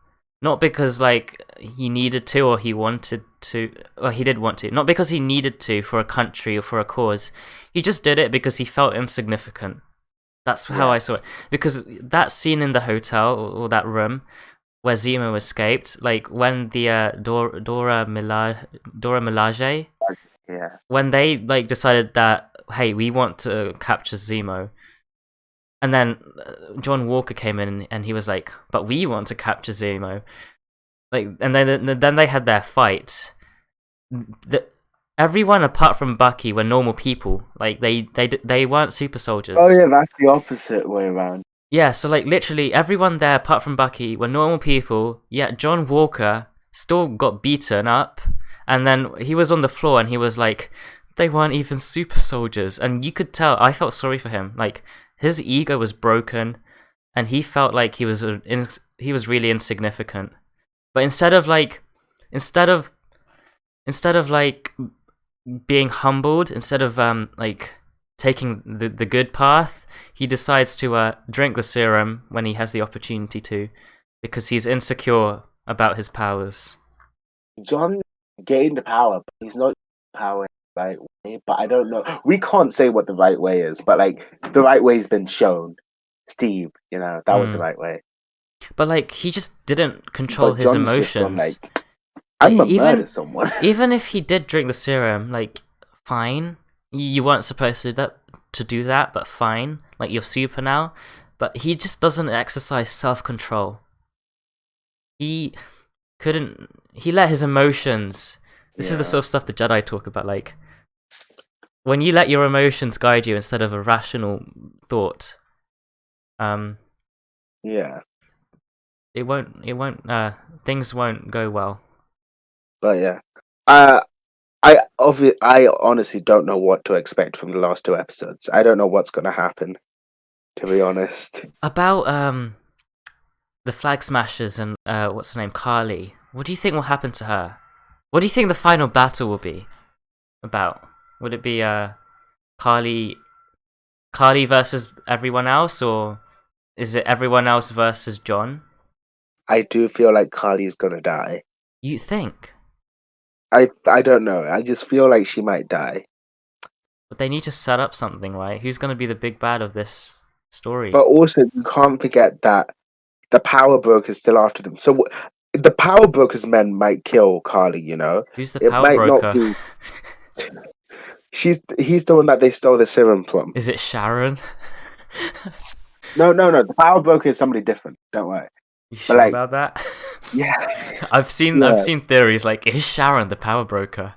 not because like he needed to or he wanted to. Well, he did want to, not because he needed to for a country or for a cause. He just did it because he felt insignificant. That's how I saw it. Because that scene in the hotel or that room where Zemo escaped, like when the Dora Milaje, Yeah. when they like decided that hey, we want to capture Zemo, and then John Walker came in and he was like, but we want to capture Zemo, like, and then they had their fight. Everyone apart from Bucky were normal people. Like they weren't super soldiers. Oh yeah, that's the opposite way around. Yeah, so like literally everyone there apart from Bucky were normal people, yet John Walker still got beaten up, and then he was on the floor and he was like, they weren't even super soldiers, and you could tell, I felt sorry for him, like his ego was broken and he felt like he was really insignificant. But instead of like being humbled, instead of like taking the good path, he decides to drink the serum when he has the opportunity to, because he's insecure about his powers. John gained the power, but he's not power the right way. But I don't know. We can't say what the right way is, but like the right way's been shown. Steve, that was the right way. But like he just didn't control But his John's just gone emotions. like, I'm gonna murder Even someone. even if he did drink the serum, like fine, you weren't supposed to do that, but fine, like you're super now. But he just doesn't exercise self-control. He couldn't. He let his emotions. This is the sort of stuff the Jedi talk about, like when you let your emotions guide you instead of a rational thought. Yeah. It won't. Things won't go well. But yeah. I honestly don't know what to expect from the last two episodes. I don't know what's gonna happen, to be honest. About the Flag Smashers and what's her name, Carly. What do you think will happen to her? What do you think the final battle will be about? Would it be Carly versus everyone else, or is it everyone else versus John? I do feel like Carly's gonna die. You think? I don't know. I just feel like she might die. But they need to set up something, right? Who's going to be the big bad of this story? But also, you can't forget that the Power Broker's still after them. So the Power Broker's men might kill Carly. Who's the It power might not broker? be. He's the one that they stole the serum from. Is it Sharon? No. The Power Broker is somebody different. Don't worry. You sure about that? Yeah. I've seen theories like, is Sharon the power broker?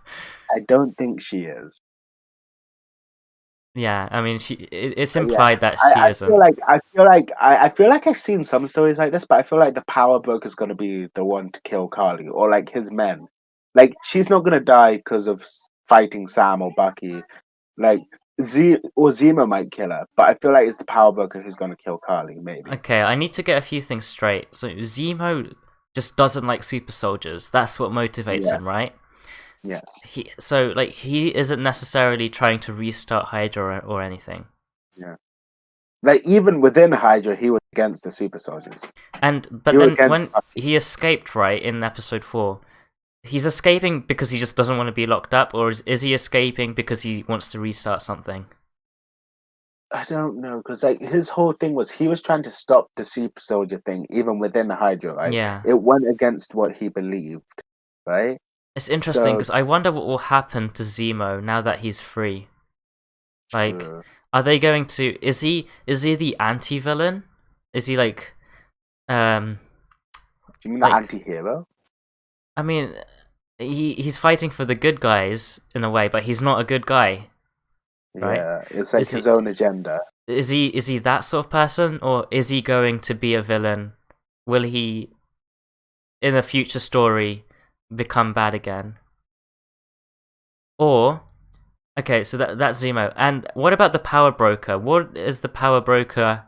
I don't think she is. Yeah, I mean, it's implied that she isn't. I feel like I've seen some stories like this, but I feel like the Power Broker's gonna be the one to kill Carly, or like his men. Like she's not gonna die because of fighting Sam or Bucky. Like Zemo might kill her, but I feel like it's the Power Broker who's gonna kill Carly. Maybe. Okay, I need to get a few things straight. So Zemo just doesn't like super soldiers. That's what motivates him, right? Yes. He isn't necessarily trying to restart Hydra or anything. Yeah. like even within Hydra, he was against the super soldiers. But then when he escaped, right, in episode 4, he's escaping because he just doesn't want to be locked up, or is he escaping because he wants to restart something? I don't know, because like his whole thing was he was trying to stop the super soldier thing, even within Hydra, right? Yeah. It went against what he believed, right? It's interesting because I wonder what will happen to Zemo now that he's free. Like, are they going to? Is he the anti-villain? Is he like, Do you mean the anti-hero? I mean, he's fighting for the good guys in a way, but he's not a good guy. Right? Yeah, it's like his own agenda. Is he that sort of person, or is he going to be a villain? Will he, in a future story, become bad again? Or, okay, so that's Zemo. And what about the Power Broker? What is the Power Broker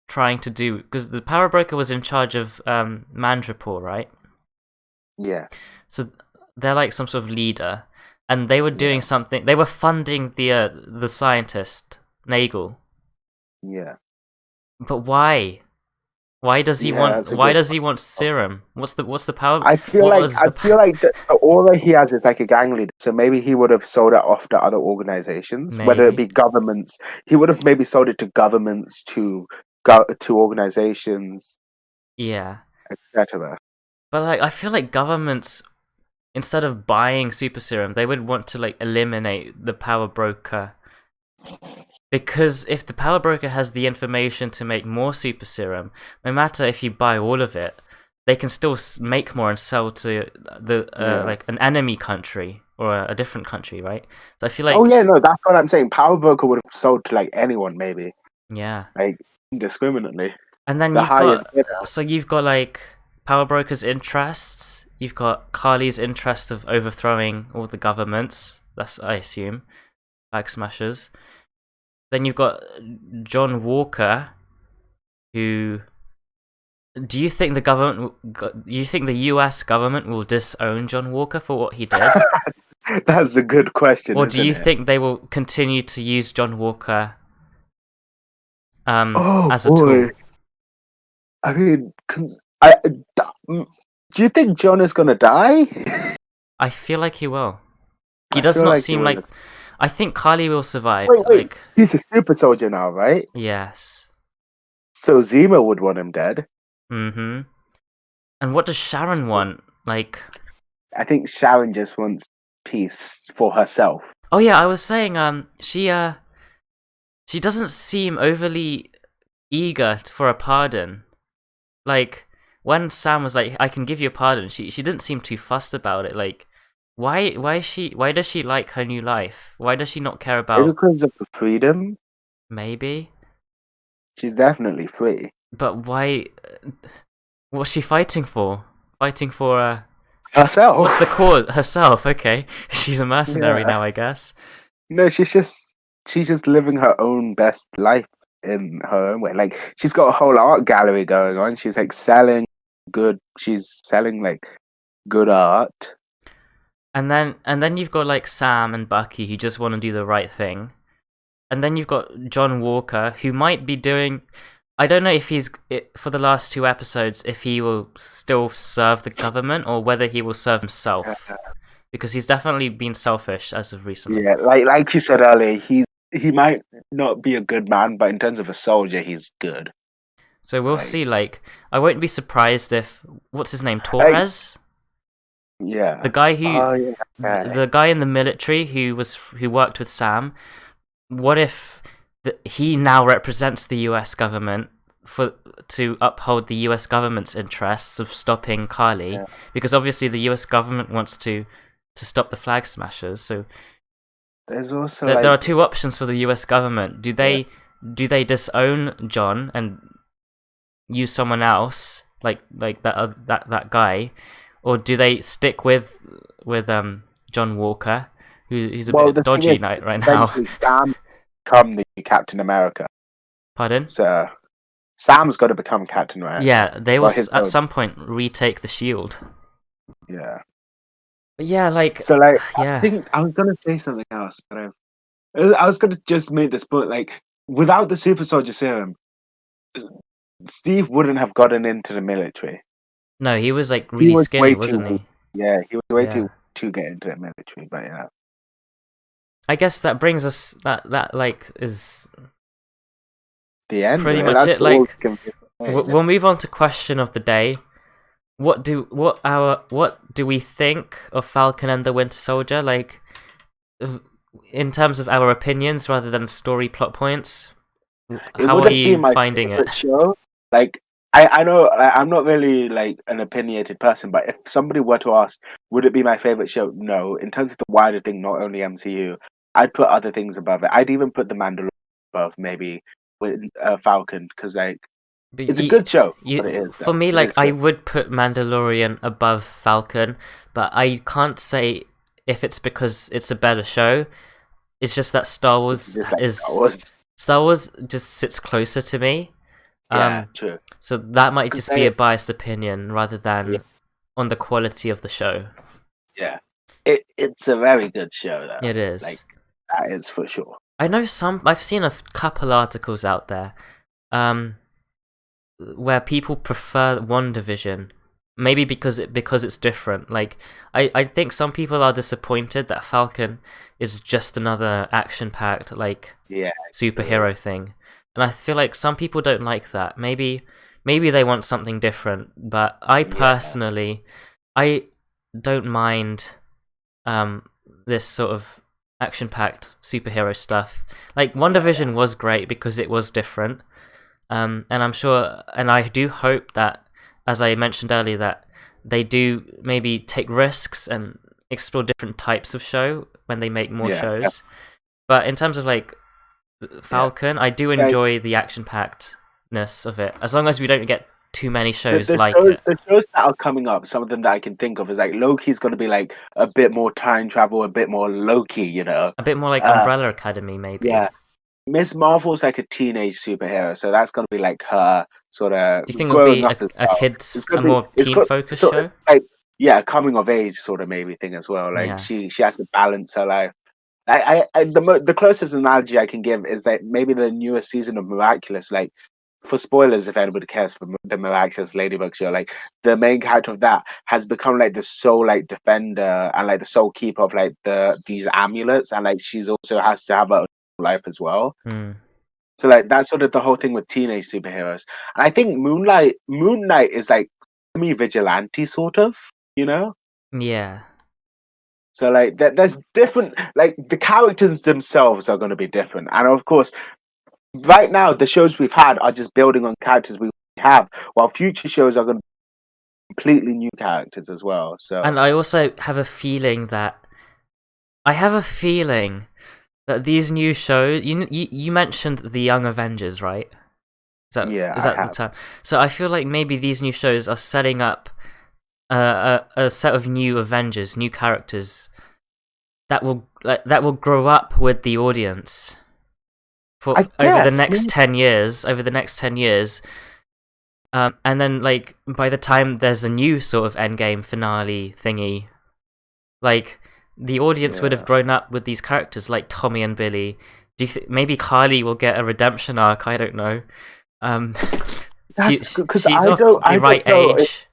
trying to do? Because the Power Broker was in charge of Madripoor, right? Yes. So they're like some sort of leader. And they were doing something. They were funding the scientist Nagel. Yeah. But why? Why does he want? Why does he want serum? What's the power? I feel like all that he has is like a gang leader. So maybe he would have sold it off to other organizations, whether it be governments. He would have maybe sold it to governments, to organizations, etc. But like, I feel like governments, instead of buying super serum, they would want to like eliminate the Power Broker. Because if the Power Broker has the information to make more super serum, no matter if you buy all of it, they can still make more and sell to the like an enemy country or a different country, right? So I feel like no, that's what I'm saying. Power Broker would have sold to like anyone, maybe. Yeah. Like indiscriminately. And then you've got like Power Broker's interests. You've got Carly's interest of overthrowing all the governments. That's, I assume, Flag Smashers. Then you've got John Walker, who... Do you think the US government will disown John Walker for what he did? That's a good question. Or do you think they will continue to use John Walker as a tool? I mean, do you think John is gonna die? I feel like he will. He does not seem like... I think Carly will survive. Wait. Like... He's a super soldier now, right? Yes. So Zemo would want him dead. Mm-hmm. And what does Sharon want? Like... I think Sharon just wants peace for herself. Oh yeah, I was saying, she doesn't seem overly eager for a pardon. Like, when Sam was like, I can give you a pardon, she didn't seem too fussed about it. Like, why does she like her new life? Why does she not care about... Maybe because of the freedom? Maybe. She's definitely free. But why... What's she fighting for? Fighting for, herself. What's the cause? Herself, okay. She's a mercenary now, I guess. No, she's just living her own best life in her own way. Like, she's got a whole art gallery going on. She's like selling like good art. And then you've got like Sam and Bucky who just want to do the right thing. And then you've got John Walker who might be doing... I don't know if he's, for the last 2 episodes, if he will still serve the government or whether he will serve himself. Because he's definitely been selfish as of recently. Yeah, like you said earlier, he might not be a good man, but in terms of a soldier, he's good. So we'll see. Like, I won't be surprised if... What's his name? Torres? Yeah. The guy who... The guy in the military who worked with Sam. What if... he now represents the US government to uphold the US government's interests of stopping Carly, because obviously the US government wants to stop the Flag Smashers. So there's also there are 2 options for the US government. Do they disown John and use someone else like that guy, or do they stick with John Walker, who's a bit dodgy right now? Become the Captain America. Pardon? So Sam's got to become Captain America. Yeah, they will at some point retake the shield. Yeah. But yeah, like... So, like, yeah. I think I was going to say something else, but I was going to just make this point, like, without the super soldier serum, Steve wouldn't have gotten into the military. No, he was like He really was skinny, way wasn't too. he? Yeah, he was way Yeah. too to get into the military. But yeah, I guess that brings us that like is the end. pretty much That's it. all. Like we'll move on to question of the day. What do we think of Falcon and the Winter Soldier? Like, in terms of our opinions rather than story plot points. How are you finding it? Show. Like I know I'm not really like an opinionated person, but if somebody were to ask, would it be my favorite show? No. In terms of the wider thing, not only MCU, I'd put other things above it. I'd even put the Mandalorian above maybe with Falcon because like But it's a good show. But it is for me, it like is I good. would put Mandalorian above Falcon, but I can't say if it's because it's a better show. It's just that Star Wars It's like is Star Wars just sits closer to me. Yeah, true. So that might just be they, a biased opinion rather than on the quality of the show. Yeah, it's a very good show though. It is. Like that is for sure. I know I've seen a couple articles out there, where people prefer WandaVision. Maybe because it's different. Like I think some people are disappointed that Falcon is just another action-packed like superhero thing, and I feel like some people don't like that. Maybe they want something different, but I personally I don't mind this sort of action-packed superhero stuff. Like WandaVision was great because it was different, and I'm sure, and I do hope that, as I mentioned earlier, that they do maybe take risks and explore different types of show when they make more shows. But in terms of like Falcon, I do enjoy the action-packedness of it, as long as we don't get too many shows the shows that are coming up, some of them that I can think of is like Loki's going to be like a bit more time travel, a bit more Loki, you know, a bit more like Umbrella Academy, maybe. Yeah, Miss Marvel's like a teenage superhero, so that's going to be like her sort of Do you think growing it'll up be as a well. kids, a more teen-focused show? Like coming of age sort of maybe thing as well. Like she has to balance her life. The closest analogy I can give is that maybe the newest season of Miraculous, like for spoilers if anybody cares for the Miraculous Ladybug show, like the main character of that has become like the sole like defender and like the sole keeper of like these amulets, and like she's also has to have her own life as well. So like that's sort of the whole thing with teenage superheroes. And I think Moon Knight is like semi-vigilante sort of, you know? Yeah. So like there's different, like the characters themselves are going to be different, and of course, right now the shows we've had are just building on characters we have, while future shows are going to be completely new characters as well. So, and I also have a feeling that these new shows. You mentioned the Young Avengers, right? Is that the term? So I feel like maybe these new shows are setting up a set of new Avengers, new characters that will grow up with the audience for over the next 10 years. Over the next 10 years, and then like by the time there's a new sort of endgame finale thingy, like the audience would have grown up with these characters like Tommy and Billy. Do you think maybe Carly will get a redemption arc? I don't know. She's of the right age.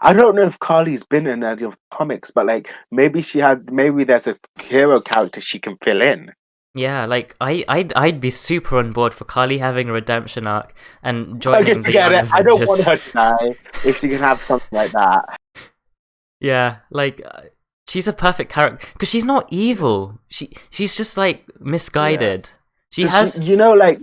I don't know if Carly's been in any of the comics, but like maybe there's a hero character she can fill in. Yeah, like I'd be super on board for Carly having a redemption arc and joining the Young Avengers. I don't want her to die if she can have something like that. Yeah, like she's a perfect character because she's not evil. She's just like misguided. She has, like,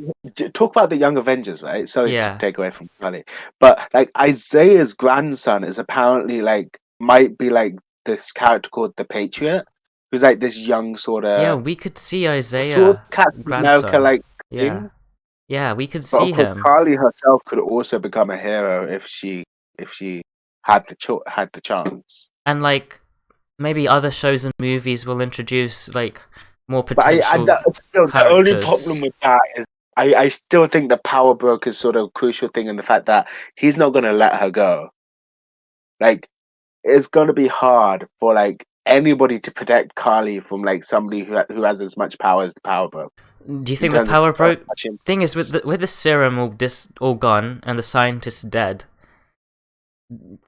talk about the Young Avengers, right? Sorry to take away from Carly, but like Isaiah's grandson is apparently like might be like this character called the Patriot, who's like this young sort of we could see Isaiah Captain America like thing. Yeah, we could see him. Carly herself could also become a hero if she had the chance. And like maybe other shows and movies will introduce like more potential the only problem with that is I still think the power broker is sort of a crucial thing in the fact that he's not going to let her go. Like, it's going to be hard for like anybody to protect Carly from like somebody who has as much power as the Power Bro. Do you think the Power Bro thing is with the serum all gone and the scientist dead?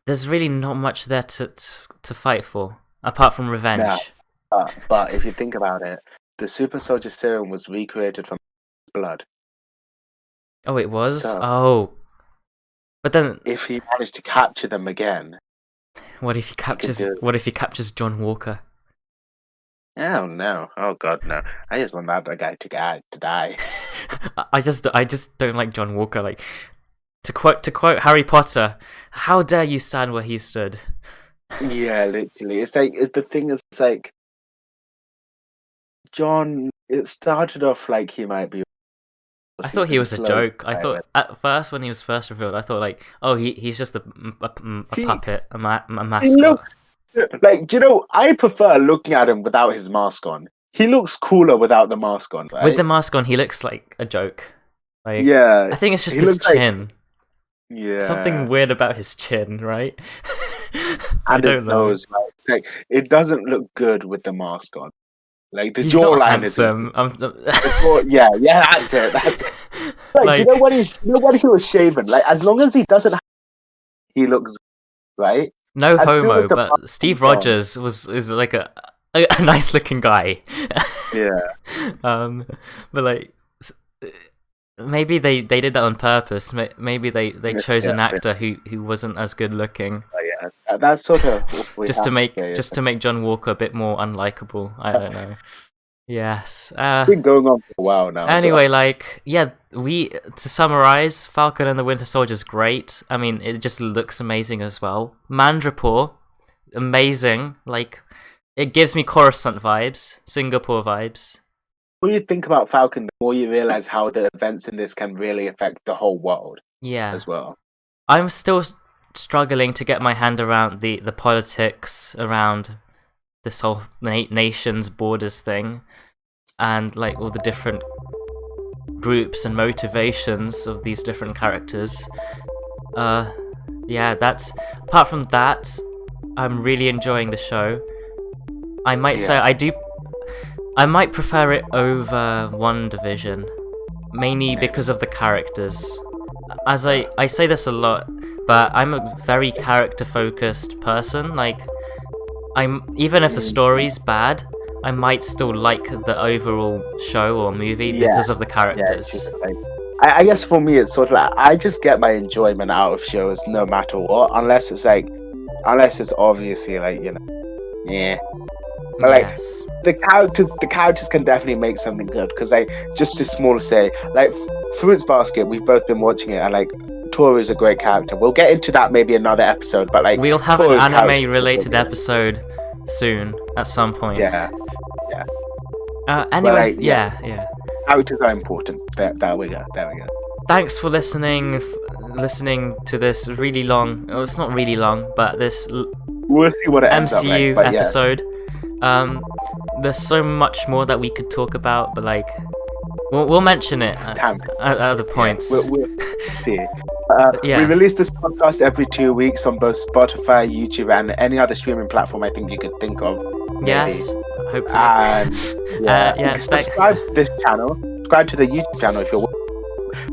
There's really not much there to fight for apart from revenge. No. But if you think about it, the super soldier serum was recreated from blood. Oh, it was? So, but then if he managed to capture them again, what if he captures John Walker? Oh no! Oh god, no! I just want that guy to die. I just don't like John Walker. Like to quote Harry Potter, "How dare you stand where he stood?" Yeah, literally. It's like the thing is like John. It started off like he might be. I thought he was a joke. I thought at first when he was first revealed, I thought like, oh, he's just a puppet, a mascot. Like, do you know, I prefer looking at him without his mask on. He looks cooler without the mask on, right? With the mask on, he looks like a joke. Like, yeah, I think it's just his chin. Yeah, something weird about his chin, right? I don't know. Like, it doesn't look good with the mask on. Like the jawline is handsome. Yeah, that's it. Like, you know when he was shaven? Like, as long as he doesn't, he looks right. No homo, but Steve Rogers is like a nice looking guy. Yeah. But like, maybe they did that on purpose. Maybe they chose an actor who wasn't as good looking. Yeah, that's sort of just to make John Walker a bit more unlikable. I don't know. Yes. It's been going on for a while now. Anyway, to summarize, Falcon and the Winter Soldier's great. I mean, it just looks amazing as well. Mandrapore, amazing. Like, it gives me Coruscant vibes, Singapore vibes. When you think about Falcon, the more you realize how the events in this can really affect the whole world. Yeah. As well. I'm still struggling to get my hand around the politics around this whole nation's borders thing, and like all the different groups and motivations of these different characters. That's apart from that, I'm really enjoying the show. I might say I might prefer it over Wandavision, mainly because of the characters. As I say this a lot, but I'm a very character-focused person. Like, even if the story's bad, I might still like the overall show or movie because of the characters. I guess for me, it's sort of like I just get my enjoyment out of shows no matter what, unless it's obviously like, you know, But like the characters can definitely make something good, because like, just a small say, like Fruits Basket, we've both been watching it, and like Tori's a great character. We'll get into that maybe another episode, but like we'll have Tori's an anime related episode soon at some point. Yeah. Anyway, characters are important. There we go. Thanks for listening to this really long. Oh, it's not really long, but this we'll see what it ends MCU up like, episode. There's so much more that we could talk about, but like we'll mention it at other points. We'll see. We release this podcast every 2 weeks on both Spotify, YouTube, and any other streaming platform I think you could think of. Maybe. Yes, hopefully. And subscribe to this channel. Subscribe to the YouTube channel if you're.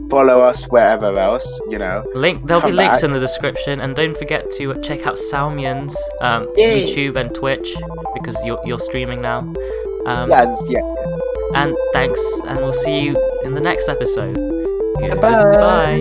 Follow us wherever else, you know. There'll be links in the description, and don't forget to check out Salmian's YouTube and Twitch, because you're streaming now. And thanks, and we'll see you in the next episode. Goodbye.